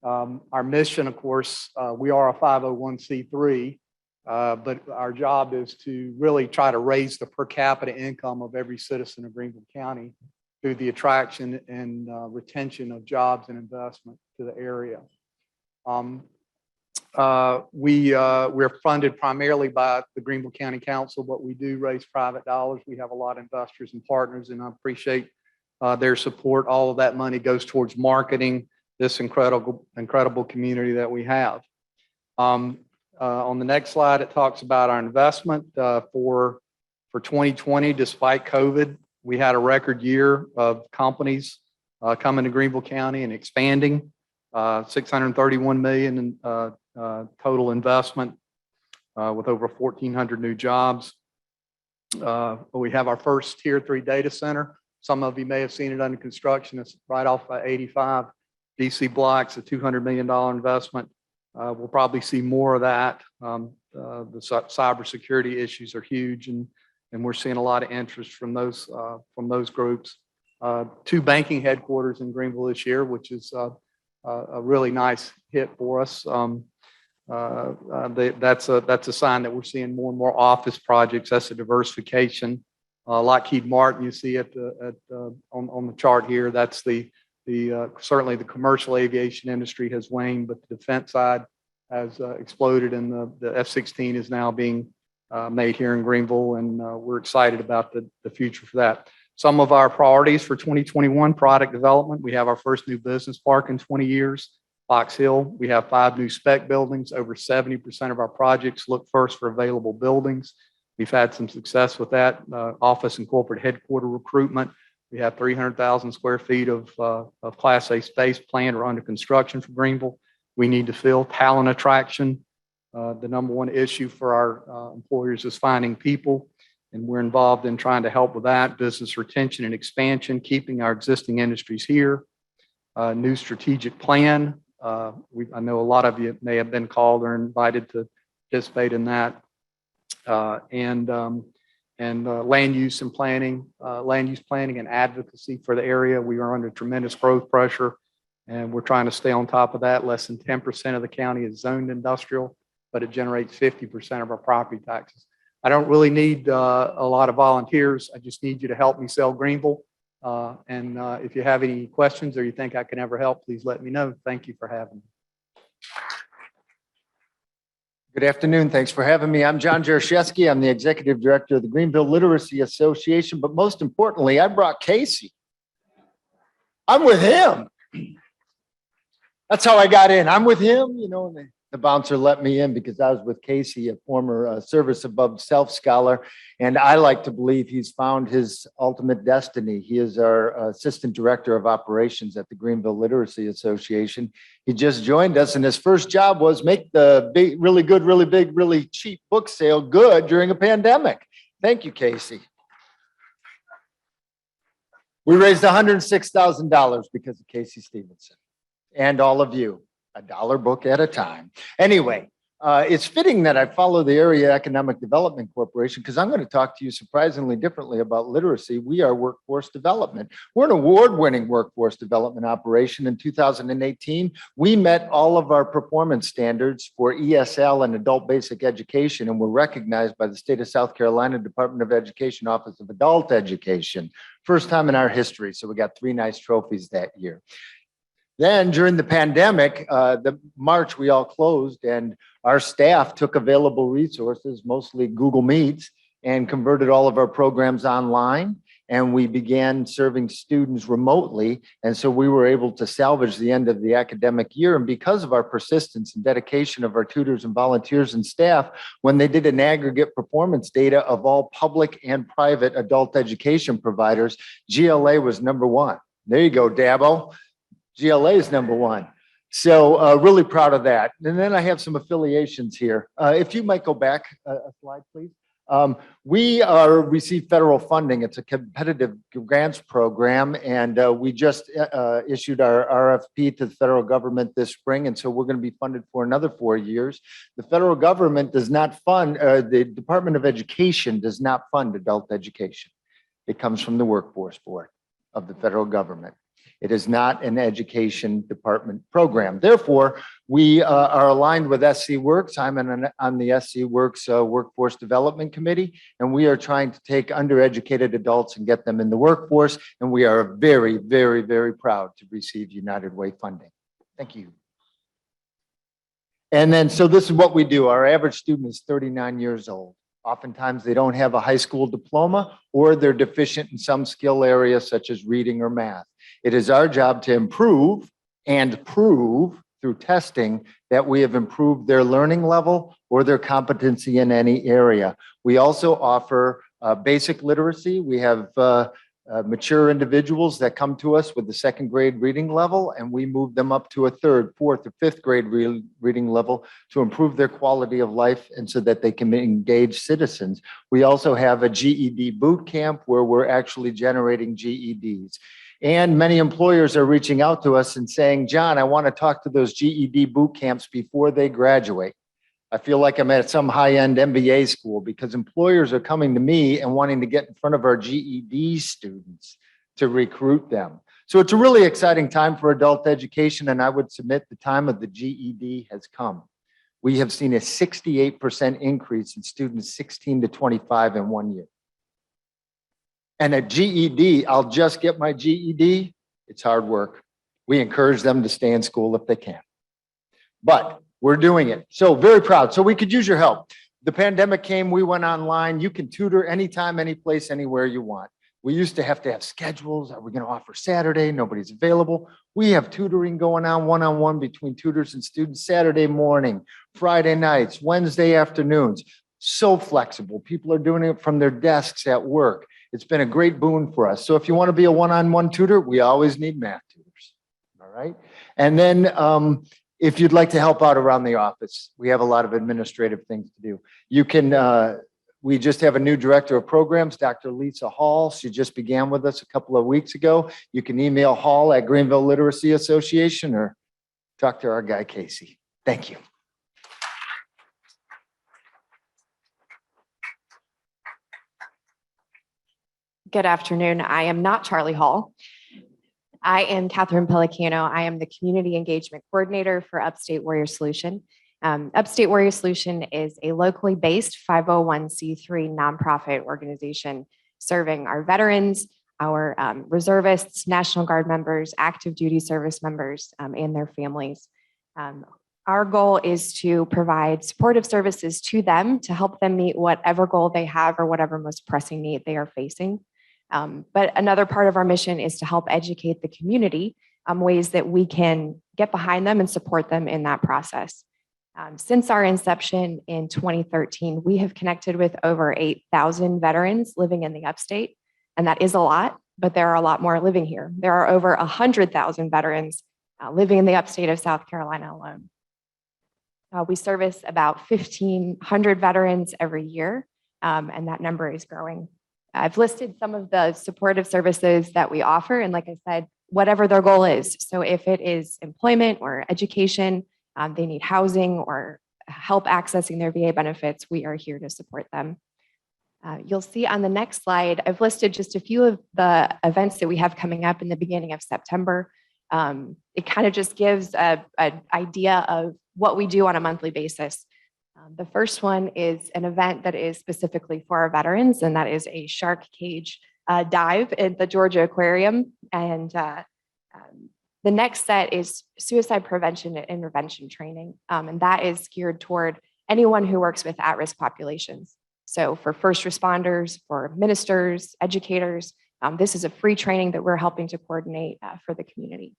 Our mission, of course, we are a 501c3. But our job is to really try to raise the per capita income of every citizen of Greenville County through the attraction and retention of jobs and investment to the area. We're funded primarily by the Greenville County Council, but we do raise private dollars. We have a lot of investors and partners, and I appreciate their support. All of that money goes towards marketing this incredible community that we have. On the next slide, it talks about our investment for 2020. Despite COVID, we had a record year of companies coming to Greenville County and expanding. 631 million in total investment with over 1,400 new jobs. We have our first Tier 3 data center. Some of you may have seen it under construction. It's right off 85 DC blocks, a $200 million investment. We'll probably see more of that. The cybersecurity issues are huge, and we're seeing a lot of interest from those groups. 2 banking headquarters in Greenville this year, which is a really nice hit for us. That's a sign that we're seeing more and more office projects. That's a diversification. Lockheed Martin, you see on the chart here. That's certainly the commercial aviation industry has waned, but the defense side has exploded, and the F-16 is now being made here in Greenville, and we're excited about the future for that. Some of our priorities for 2021: product development. We have our first new business park in 20 years, Fox Hill. We have 5 new spec buildings. Over 70% of our projects look first for available buildings. We've had some success with that. Office and corporate headquarter recruitment. We have 300,000 square feet of Class A space planned or under construction for Greenville. We need to fill. Talent attraction. The number one issue for our employers is finding people, and we're involved in trying to help with that. Business retention and expansion, keeping our existing industries here. New strategic plan. I know a lot of you may have been called or invited to participate in that. And land use planning and advocacy for the area. We are under tremendous growth pressure, and we're trying to stay on top of that. Less than 10% of the county is zoned industrial, but it generates 50% of our property taxes. I don't really need a lot of volunteers. I just need you to help me sell Greenville. And if you have any questions or you think I can ever help, please let me know. Thank you for having me. Good afternoon. Thanks for having me. I'm John Jaroszewski. I'm the Executive Director of the Greenville Literacy Association. But most importantly, I brought Casey. I'm with him. That's how I got in. I'm with him. You know, the bouncer let me in because I was with Casey, a former service above self scholar. And I like to believe he's found his ultimate destiny. He is our Assistant Director of Operations at the Greenville Literacy Association. He just joined us, and his first job was make the big, really good, really big, really cheap book sale good during a pandemic. Thank you, Casey. We raised $106,000 because of Casey Stevenson and all of you. $1 book at a time. Anyway, it's fitting that I follow the Area Economic Development Corporation because I'm going to talk to you surprisingly differently about literacy. We are workforce development. We're an award-winning workforce development operation. In 2018, we met all of our performance standards for ESL and adult basic education, and were recognized by the state of South Carolina Department of Education Office of Adult Education. First time in our history. So we got 3 nice trophies that year. Then during the pandemic, the March, we all closed, and our staff took available resources, mostly Google Meets, and converted all of our programs online. And we began serving students remotely. And so we were able to salvage the end of the academic year. And because of our persistence and dedication of our tutors and volunteers and staff, when they did an aggregate performance data of all public and private adult education providers, GLA was #1. There you go, Dabo. GLA is #1. So really proud of that. And then I have some affiliations here. If you might go back a slide, please. We receive federal funding. It's a competitive grants program. And we just issued our RFP to the federal government this spring. And so we're going to be funded for another 4 years. The federal government does not fund, the Department of Education does not fund adult education. It comes from the Workforce Board of the federal government. It is not an education department program. Therefore, we are aligned with SC Works. I'm on the SC Works Workforce Development Committee, and we are trying to take undereducated adults and get them in the workforce. And we are very, very, very proud to receive United Way funding. Thank you. And then, so this is what we do. Our average student is 39 years old. Oftentimes, they don't have a high school diploma or they're deficient in some skill area such as reading or math. It is our job to improve and prove through testing that we have improved their learning level or their competency in any area. We also offer basic literacy. We have mature individuals that come to us with the second grade reading level, and we move them up to a third, fourth, or fifth grade reading level to improve their quality of life and so that they can engage citizens. We also have a GED boot camp where we're actually generating GEDs. And many employers are reaching out to us and saying, John, I want to talk to those GED boot camps before they graduate. I feel like I'm at some high-end MBA school because employers are coming to me and wanting to get in front of our GED students to recruit them. So it's a really exciting time for adult education, and I would submit the time of the GED has come. We have seen a 68% increase in students 16 to 25 in 1 year. And at GED, I'll just get my GED. It's hard work. We encourage them to stay in school if they can. But we're doing it. So very proud. So we could use your help. The pandemic came, we went online. You can tutor anytime, any place, anywhere you want. We used to have schedules. Are we going to offer Saturday? Nobody's available. We have tutoring going on one-on-one between tutors and students Saturday morning, Friday nights, Wednesday afternoons. So flexible. People are doing it from their desks at work. It's been a great boon for us. So if you want to be a one-on-one tutor, we always need math tutors. All right. And then if you'd like to help out around the office, we have a lot of administrative things to do. You can, we just have a new director of programs, Dr. Lisa Hall. She just began with us a couple of weeks ago. You can email Hall at Greenville Literacy Association or talk to our guy, Casey. Thank you. Good afternoon. I am not Charlie Hall. I am Catherine Pellicano. I am the Community Engagement Coordinator for Upstate Warrior Solution. Upstate Warrior Solution is a locally based 501c3 nonprofit organization serving our veterans, our reservists, National Guard members, active duty service members, and their families. Our goal is to provide supportive services to them to help them meet whatever goal they have or whatever most pressing need they are facing. But another part of our mission is to help educate the community on ways that we can get behind them and support them in that process. Since our inception in 2013, we have connected with over 8,000 veterans living in the Upstate, and that is a lot, but there are a lot more living here. There are over 100,000 veterans living in the Upstate of South Carolina alone. We service about 1,500 veterans every year, and that number is growing. I've listed some of the supportive services that we offer, and like I said, whatever their goal is. So if it is employment or education, they need housing or help accessing their VA benefits, we are here to support them. You'll see on the next slide, I've listed just a few of the events that we have coming up in the beginning of September. It kind of just gives an idea of what we do on a monthly basis. The first one is an event that is specifically for our veterans, and that is a shark cage dive at the Georgia Aquarium. And the next set is suicide prevention and intervention training, and that is geared toward anyone who works with at-risk populations. So for first responders, for ministers, educators, this is a free training that we're helping to coordinate for the community.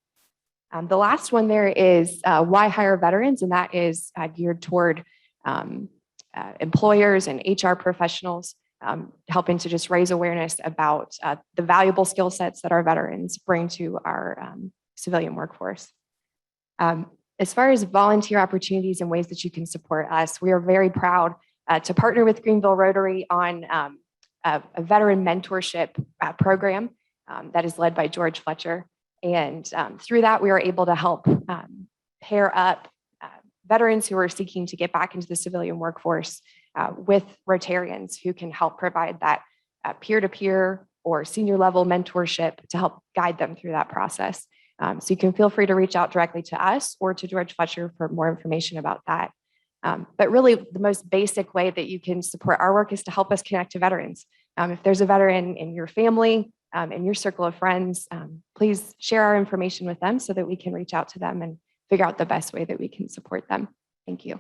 The last one there is Why Hire Veterans, and that is geared toward employers and HR professionals, helping to just raise awareness about the valuable skill sets that our veterans bring to our civilian workforce. As far as volunteer opportunities and ways that you can support us, we are very proud to partner with Greenville Rotary on a veteran mentorship program that is led by George Fletcher. And through that, we are able to help pair up veterans who are seeking to get back into the civilian workforce with Rotarians who can help provide that peer-to-peer or senior level mentorship to help guide them through that process. So you can feel free to reach out directly to us or to George Fletcher for more information about that. But really, the most basic way that you can support our work is to help us connect to veterans. If there's a veteran in your family, in your circle of friends, please share our information with them so that we can reach out to them and figure out the best way that we can support them. Thank you.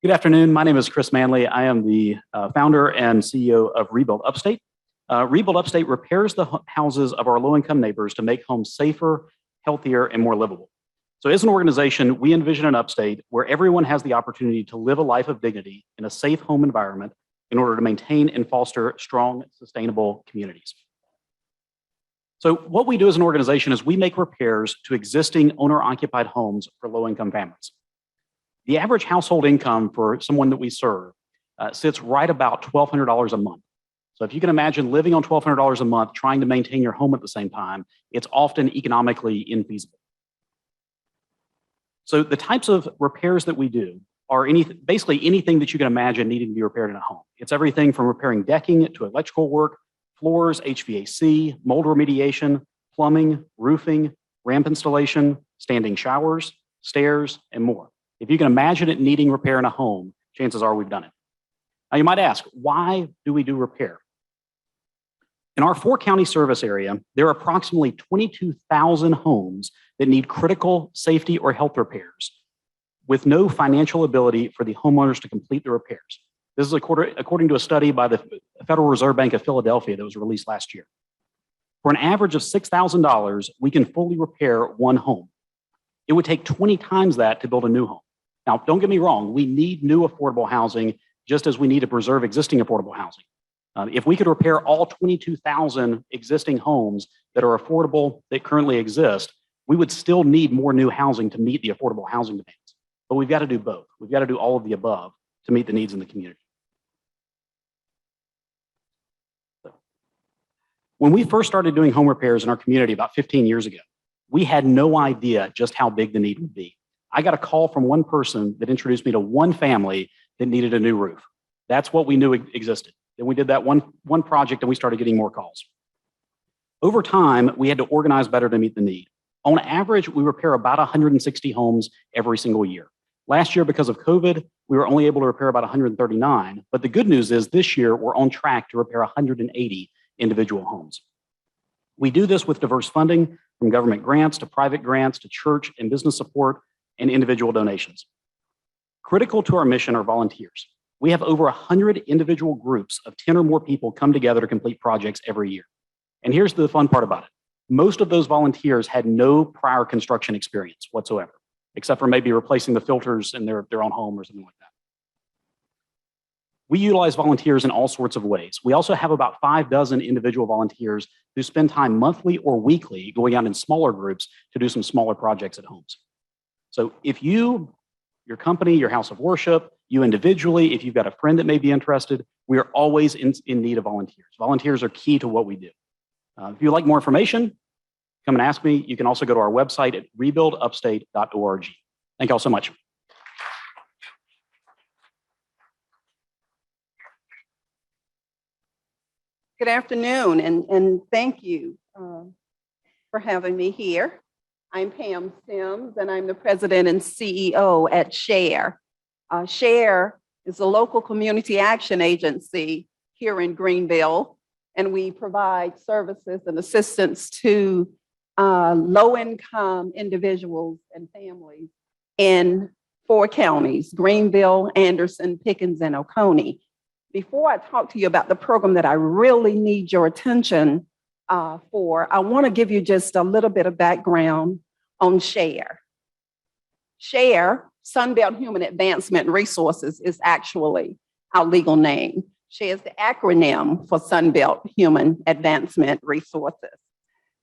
Good afternoon. My name is Chris Manley. I am the founder and CEO of Rebuild Upstate. Rebuild Upstate repairs the houses of our low-income neighbors to make homes safer, healthier, and more livable. So as an organization, we envision an upstate where everyone has the opportunity to live a life of dignity in a safe home environment in order to maintain and foster strong, sustainable communities. So what we do as an organization is we make repairs to existing owner-occupied homes for low-income families. The average household income for someone that we serve sits right about $1,200 a month. So if you can imagine living on $1,200 a month, trying to maintain your home at the same time, it's often economically infeasible. So the types of repairs that we do are basically anything that you can imagine needing to be repaired in a home. It's everything from repairing decking to electrical work, floors, HVAC, mold remediation, plumbing, roofing, ramp installation, standing showers, stairs, and more. If you can imagine it needing repair in a home, chances are we've done it. Now you might ask, why do we do repair? In our 4-county service area, there are approximately 22,000 homes that need critical safety or health repairs with no financial ability for the homeowners to complete the repairs. This is according to a study by the Federal Reserve Bank of Philadelphia that was released last year. For an average of $6,000, we can fully repair one home. It would take 20 times that to build a new home. Now, don't get me wrong, we need new affordable housing just as we need to preserve existing affordable housing. If we could repair all 22,000 existing homes that are affordable that currently exist, we would still need more new housing to meet the affordable housing demands. But we've got to do both. We've got to do all of the above to meet the needs in the community. When we first started doing home repairs in our community about 15 years ago, we had no idea just how big the need would be. I got a call from one person that introduced me to one family that needed a new roof. That's what we knew existed. Then we did that one project and we started getting more calls. Over time, we had to organize better to meet the need. On average, we repair about 160 homes every single year. Last year, because of COVID, we were only able to repair about 139. But the good news is this year, we're on track to repair 180 individual homes. We do this with diverse funding from government grants to private grants to church and business support and individual donations. Critical to our mission are volunteers. We have over 100 individual groups of 10 or more people come together to complete projects every year. And here's the fun part about it. Most of those volunteers had no prior construction experience whatsoever, except for maybe replacing the filters in their own home or something like that. We utilize volunteers in all sorts of ways. We also have about 6 individual volunteers who spend time monthly or weekly going out in smaller groups to do some smaller projects at homes. So if you, your company, your house of worship, you individually, if you've got a friend that may be interested, we are always in need of volunteers. Volunteers are key to what we do. If you'd like more information, come and ask me. You can also go to our website at rebuildupstate.org. Thank you all so much. Good afternoon, and thank you for having me here. I'm Pam Sims, and I'm the president and CEO at SHARE. SHARE is a local community action agency here in Greenville, and we provide services and assistance to low-income individuals and families in 4 counties, Greenville, Anderson, Pickens, and Oconee. Before I talk to you about the program that I really need your attention for, I want to give you just a little bit of background on SHARE. SHARE, Sunbelt Human Advancement Resources, is actually our legal name. SHARE is the acronym for Sunbelt Human Advancement Resources.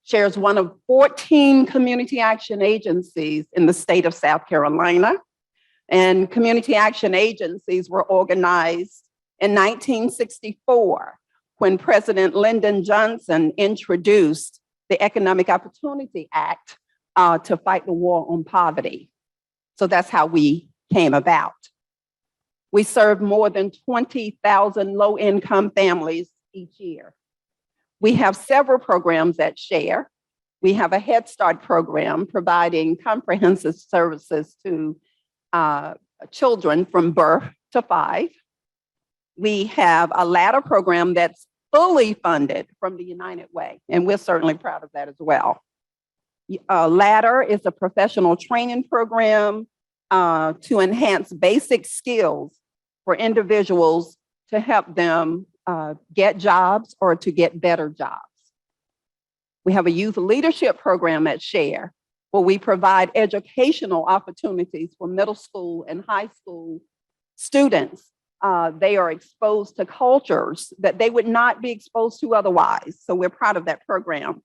SHARE is one of 14 community action agencies in the state of South Carolina. And community action agencies were organized in 1964 when President Lyndon Johnson introduced the Economic Opportunity Act to fight the war on poverty. So that's how we came about. We serve more than 20,000 low-income families each year. We have several programs at SHARE. We have a Head Start program providing comprehensive services to children from birth to 5. We have a ladder program that's fully funded from the United Way, and we're certainly proud of that as well. Ladder is a professional training program to enhance basic skills for individuals to help them get jobs or to get better jobs. We have a youth leadership program at Share, where we provide educational opportunities for middle school and high school students. They are exposed to cultures that they would not be exposed to otherwise. So we're proud of that program.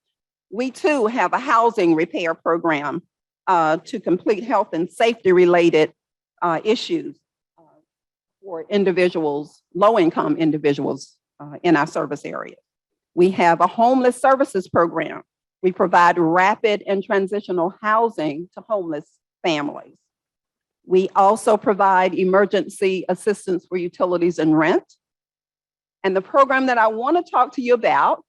We too have a housing repair program to complete health and safety related issues for individuals, low-income individuals in our service area. We have a homeless services program. We provide rapid and transitional housing to homeless families. We also provide emergency assistance for utilities and rent. And the program that I want to talk to you about,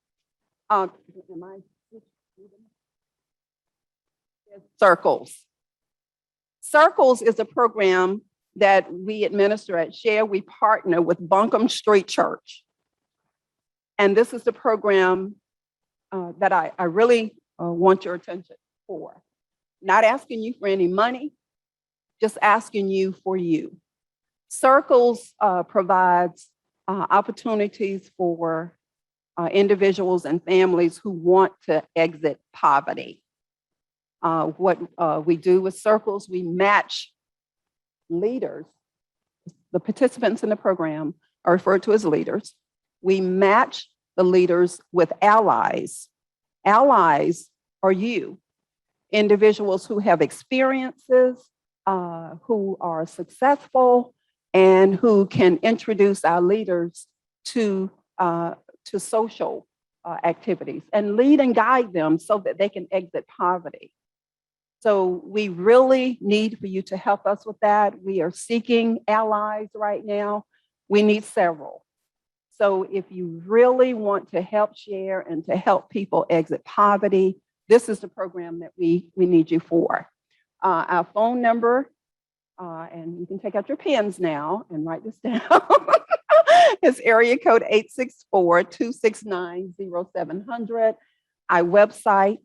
Circles. Circles is a program that we administer at Share. We partner with Buncombe Street Church. And this is the program that I really want your attention for. Not asking you for any money, just asking you for you. Circles provides opportunities for individuals and families who want to exit poverty. What we do with Circles, we match leaders. The participants in the program are referred to as leaders. We match the leaders with allies. Allies are you, individuals who have experiences, who are successful, and who can introduce our leaders to social activities and lead and guide them so that they can exit poverty. So we really need for you to help us with that. We are seeking allies right now. We need several. So if you really want to help Share and to help people exit poverty, this is the program that we need you for. Our phone number, and you can take out your pens now and write this down. It's area code 864-269-0700. Our website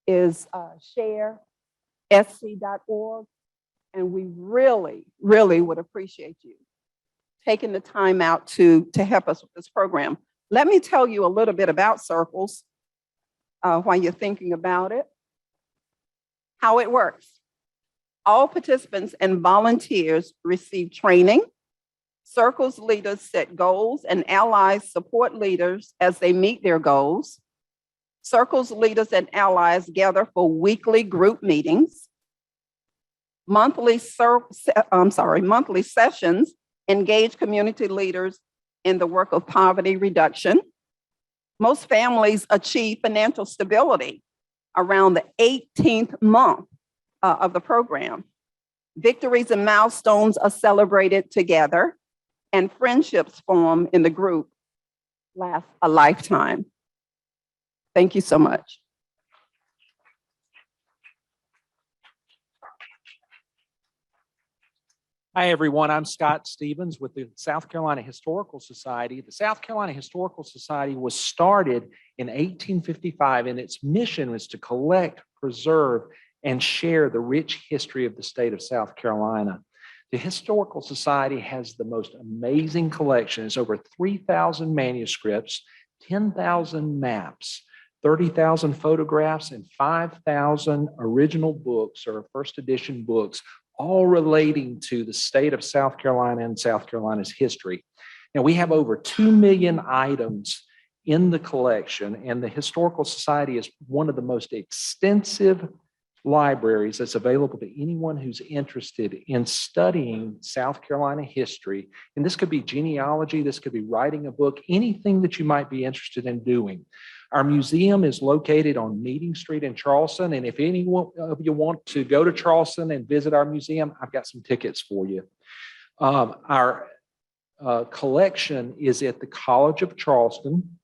is sharesc.org. And we really, really would appreciate you taking the time out to help us with this program. Let me tell you a little bit about Circles while you're thinking about it. How it works. All participants and volunteers receive training. Circles leaders set goals and allies support leaders as they meet their goals. Circles leaders and allies gather for weekly group meetings. Monthly sessions engage community leaders in the work of poverty reduction. Most families achieve financial stability around the 18th month of the program. Victories and milestones are celebrated together, and friendships form in the group last a lifetime. Thank you so much. Hi, everyone. I'm Scott Stevens with the South Carolina Historical Society. The South Carolina Historical Society was started in 1855, and its mission was to collect, preserve, and share the rich history of the state of South Carolina. The Historical Society has the most amazing collection. It's over 3,000 manuscripts, 10,000 maps, 30,000 photographs, and 5,000 original books or first edition books, all relating to the state of South Carolina and South Carolina's history. Now, we have over 2 million items in the collection, and the Historical Society is one of the most extensive libraries that's available to anyone who's interested in studying South Carolina history. And this could be genealogy, this could be writing a book, anything that you might be interested in doing. Our museum is located on Meeting Street in Charleston. And if any of you want to go to Charleston and visit our museum, I've got some tickets for you. Our collection is at the College of Charleston,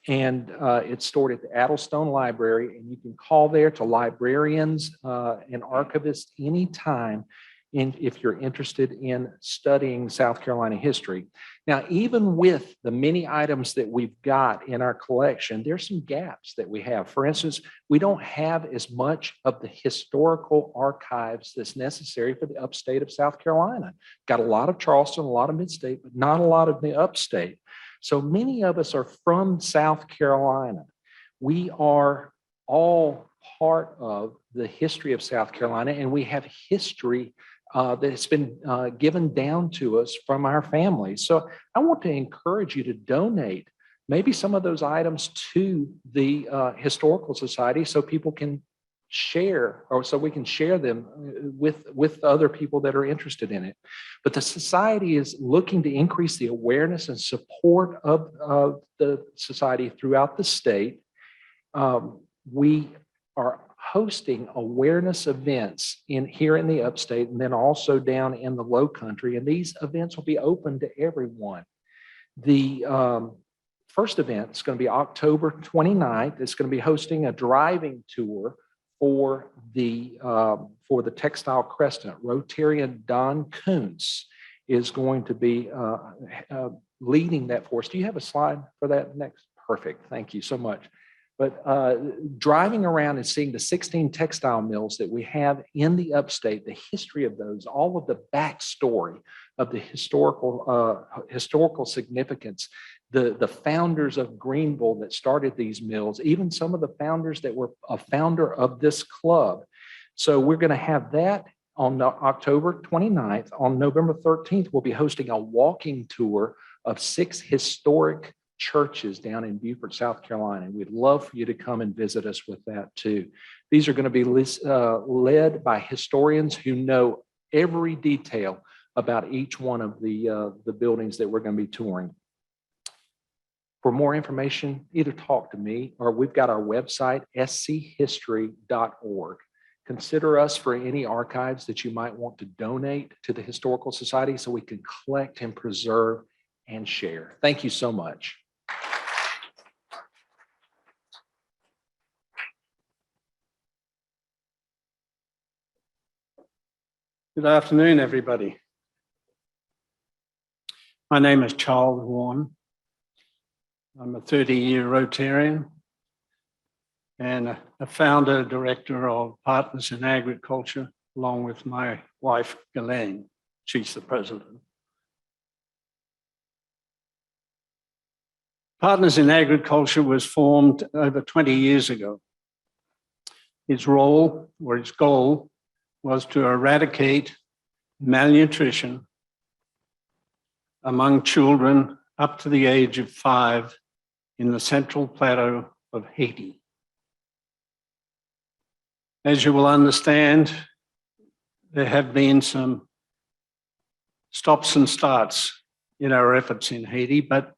and it's stored at the Addlestone Library. And you can call there to librarians and archivists anytime if you're interested in studying South Carolina history. Now, even with the many items that we've got in our collection, there's some gaps that we have. For instance, we don't have as much of the historical archives that's necessary for the upstate of South Carolina. Got a lot of Charleston, a lot of mid-state, but not a lot of the upstate. So many of us are from South Carolina. We are all part of the history of South Carolina, and we have history that's been given down to us from our families. So I want to encourage you to donate maybe some of those items to the Historical Society so people can share, or so we can share them with other people that are interested in it. But the society is looking to increase the awareness and support of the society throughout the state. We are hosting awareness events here in the upstate and then also down in the low country. And these events will be open to everyone. The first event is going to be October 29th. It's going to be hosting a driving tour for the Textile Crescent. Rotarian Don Kuntz is going to be leading that for us. Do you have a slide for that next? Perfect. Thank you so much. But driving around and seeing the 16 textile mills that we have in the upstate, the history of those, all of the backstory of the historical significance, the founders of Greenville that started these mills, even some of the founders that were a founder of this club. So we're going to have that on October 29th. On November 13th, we'll be hosting a walking tour of 6 historic churches down in Beaufort, South Carolina. We'd love for you to come and visit us with that too. These are going to be led by historians who know every detail about each one of the buildings that we're going to be touring. For more information, either talk to me or we've got our website, schistory.org. Consider us for any archives that you might want to donate to the Historical Society so we can collect and preserve and share. Thank you so much. Good afternoon, everybody. My name is Charles Warren. I'm a 30-year Rotarian and a founder, director of Partners in Agriculture, along with my wife, Ghislaine. She's the president. Partners in Agriculture was formed over 20 years ago. Its role, or its goal, was to eradicate malnutrition among children up to the age of 5 in the Central Plateau of Haiti. As you will understand, there have been some stops and starts in our efforts in Haiti, but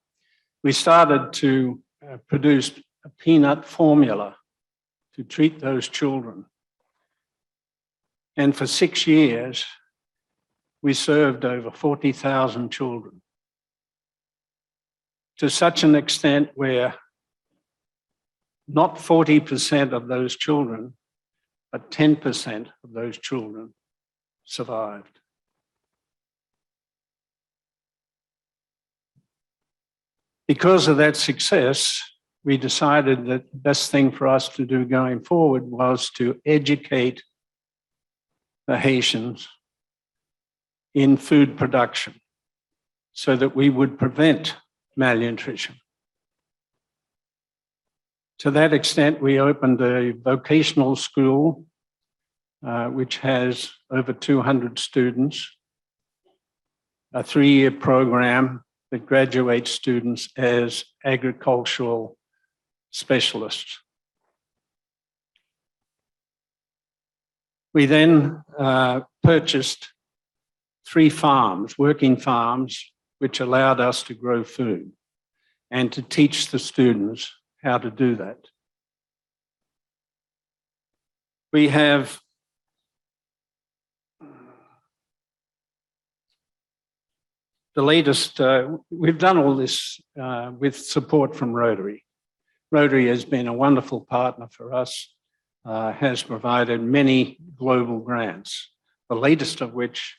we started to produce a peanut formula to treat those children. And for 6 years, we served over 40,000 children, to such an extent where not 40% of those children, but 10% of those children survived. Because of that success, we decided that the best thing for us to do going forward was to educate the Haitians in food production so that we would prevent malnutrition. To that extent, we opened a vocational school, which has over 200 students, a 3-year program that graduates students as agricultural specialists. We then purchased 3 farms, working farms, which allowed us to grow food and to teach the students how to do that. We have the latest, we've done all this with support from Rotary. Rotary has been a wonderful partner for us, has provided many global grants. the latest of which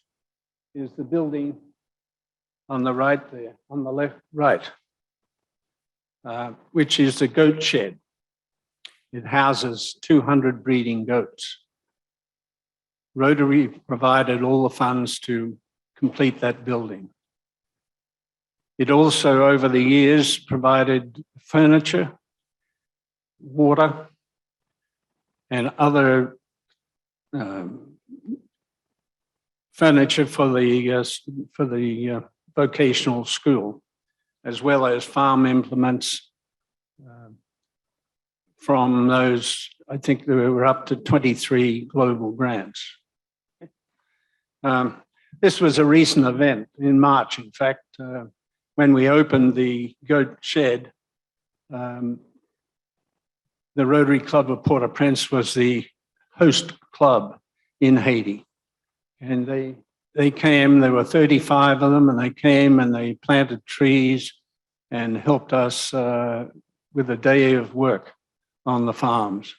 is the building on the right there, on the left, right, which is the goat shed. It houses 200 breeding goats. Rotary provided all the funds to complete that building. It also, over the years, provided furniture, water, and other furniture for the vocational school, as well as farm implements from those. I think there were up to 23 global grants. This was a recent event in March. In fact, when we opened the goat shed, the Rotary Club of Port-au-Prince was the host club in Haiti. And they came, there were 35 of them, and they came and they planted trees and helped us with a day of work on the farms.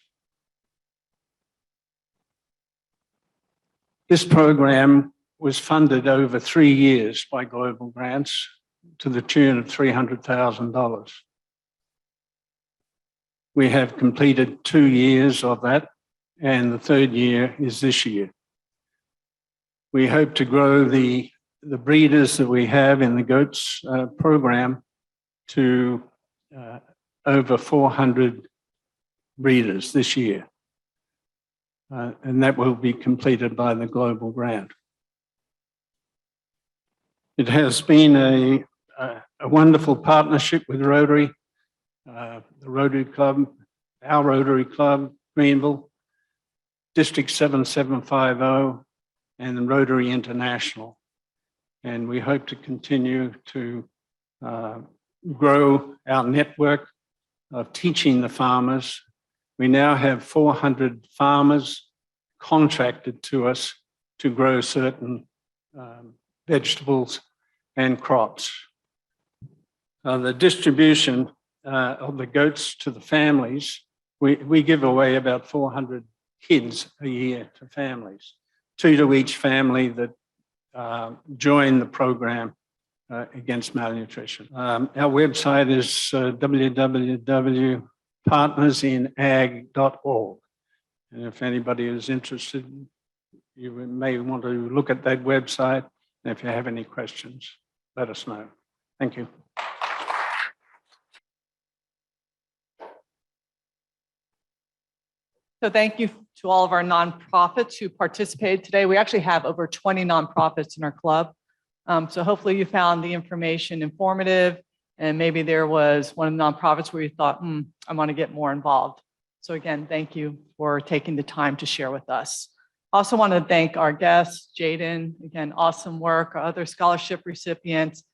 This program was funded over 3 years by global grants to the tune of $300,000. We have completed 2 years of that, and the third year is this year. We hope to grow the breeders that we have in the goats program to over 400 breeders this year. And that will be completed by the global grant. It has been a wonderful partnership with Rotary, the Rotary Club, our Rotary Club, Greenville, District 7750, and Rotary International. And we hope to continue to grow our network of teaching the farmers. We now have 400 farmers contracted to us to grow certain vegetables and crops. The distribution of the goats to the families, we give away about 400 kids a year to families, 2 to each family that join the program against malnutrition. Our website is www.partnersinag.org. And if anybody is interested, you may want to look at that website. And if you have any questions, let us know. Thank you. So thank you to all of our nonprofits who participated today. We actually have over 20 nonprofits in our club. So hopefully you found the information informative, and maybe there was one of the nonprofits where you thought, I want to get more involved. So again, thank you for taking the time to share with us. I also want to thank our guests, Jaden, again, awesome work, our other scholarship recipients,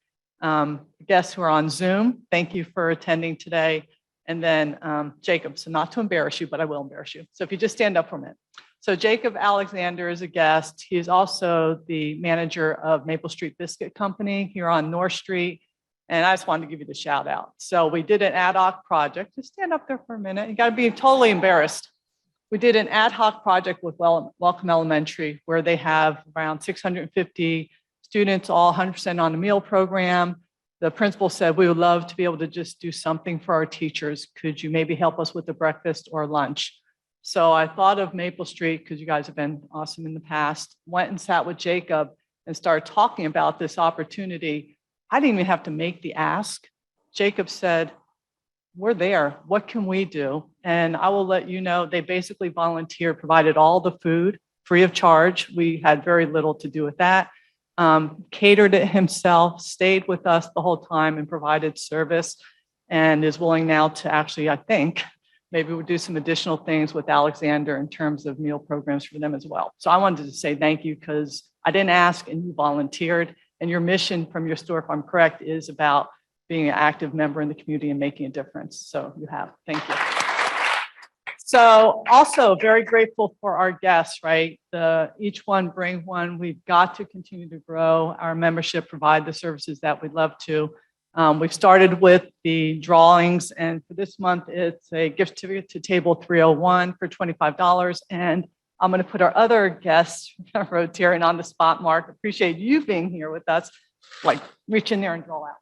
guests who are on Zoom. Thank you for attending today. And then Jacob, so not to embarrass you, but I will embarrass you. So if you just stand up for a minute. So Jacob Alexander is a guest. He is also the manager of Maple Street Biscuit Company here on North Street. And I just wanted to give you the shout out. So we did an ad hoc project. Just stand up there for a minute. You got to be totally embarrassed. We did an ad hoc project with Welcome Elementary, where they have around 650 students, all 100% on the meal program. The principal said, we would love to be able to just do something for our teachers. Could you maybe help us with the breakfast or lunch? So I thought of Maple Street, because you guys have been awesome in the past, went and sat with Jacob and started talking about this opportunity. I didn't even have to make the ask. Jacob said, we're there. What can we do? And I will let you know, they basically volunteered, provided all the food free of charge. We had very little to do with that. Catered it himself, stayed with us the whole time and provided service, and is willing now to actually, I think, maybe we'll do some additional things with Alexander in terms of meal programs for them as well. So I wanted to say thank you, because I didn't ask and you volunteered, and your mission from your store, if I'm correct, is about being an active member in the community and making a difference. So you have, thank you. So also very grateful for our guests, right? Each one bring one. We've got to continue to grow our membership, provide the services that we'd love to. We've started with the drawings, and for this month, it's a gift certificate to table 301 for $25 and I'm going to put our other guest, Rotarian, on the spot. Mark, appreciate you being here with us. Like, reach in there and draw out.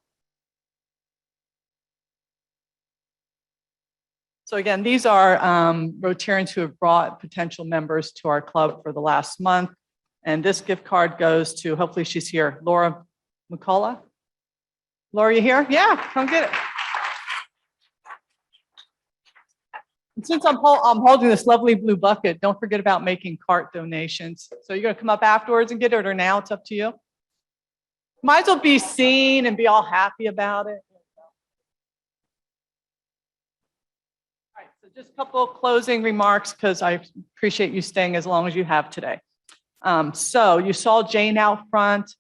So again, these are Rotarians who have brought potential members to our club for the last month. And this gift card goes to, hopefully she's here, Laura McCullough. Laura, you here? Yeah, come get it. And since I'm holding this lovely blue bucket, don't forget about making cart donations. So you're going to come up afterwards and get it, or now? It's up to you. Might as well be seen and be all happy about it. All right, so just a couple of closing remarks, because I appreciate you staying as long as you have today. So you saw Jane out front.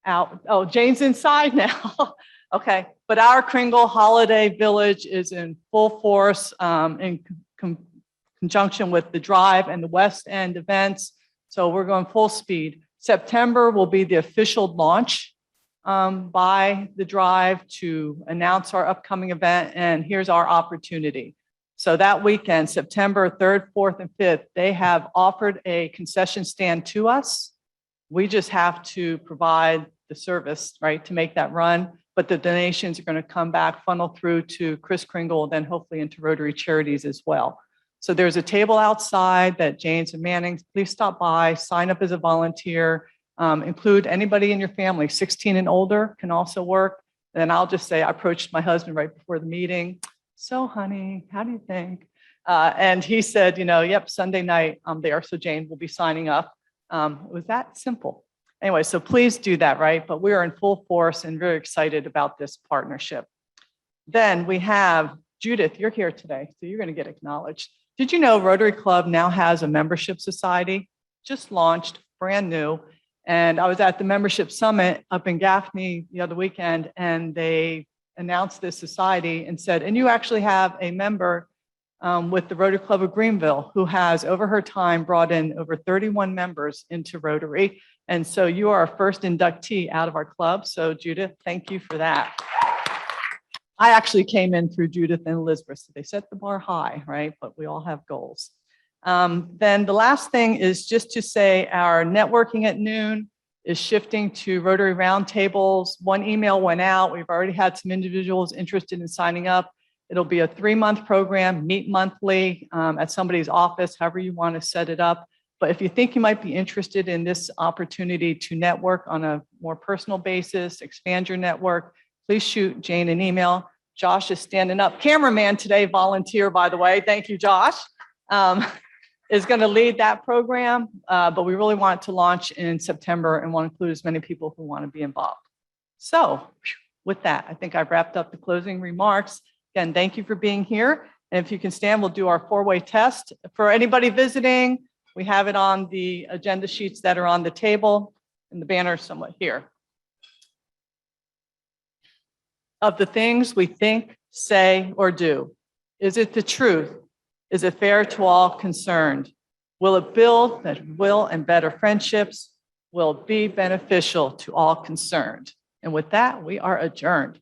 Oh, Jane's inside now. Okay, but our Kringle Holiday Village is in full force in conjunction with the Drive and the West End events. So we're going full speed. September will be the official launch by the Drive to announce our upcoming event. And here's our opportunity. So that weekend, September 3rd, 4th, and 5th, they have offered a concession stand to us. We just have to provide the service, right, to make that run. But the donations are going to come back, funnel through to Chris Kringle, then hopefully into Rotary Charities as well. So there's a table outside that Jane's and Manning's. Please stop by, sign up as a volunteer, include anybody in your family, 16 and older can also work. And I'll just say, I approached my husband right before the meeting. So honey, how do you think? And he said, yep, Sunday night I'm there. So Jane will be signing up. It was that simple. Anyway, so please do that, right? But we are in full force and very excited about this partnership. Then we have Judith, you're here today, so you're going to get acknowledged. Did you know Rotary Club now has a membership society? Just launched, brand new. And I was at the membership summit up in Gaffney the other weekend, and they announced this society and said, and you actually have a member with the Rotary Club of Greenville, who has over her time brought in over 31 members into Rotary. And so you are our first inductee out of our club. So Judith, thank you for that. I actually came in through Judith and Elizabeth. So they set the bar high, right? But we all have goals. Then the last thing is just to say our networking at noon is shifting to Rotary roundtables. One email went out. We've already had some individuals interested in signing up. It'll be a 3-month program, meet monthly at somebody's office, however you want to set it up. But if you think you might be interested in this opportunity to network on a more personal basis, expand your network, please shoot Jane an email. Josh is standing up. Cameraman today, volunteer, by the way. Thank you, Josh. Is going to lead that program, but we really want it to launch in September and want to include as many people who want to be involved. So with that, I think I've wrapped up the closing remarks. Again, thank you for being here. And if you can stand, we'll do our 4-way test. For anybody visiting, we have it on the agenda sheets that are on the table and the banner somewhat here. Of the things we think, say, or do, is it the truth? Is it fair to all concerned? Will it build goodwill and better friendships? Will it be beneficial to all concerned? And with that, we are adjourned.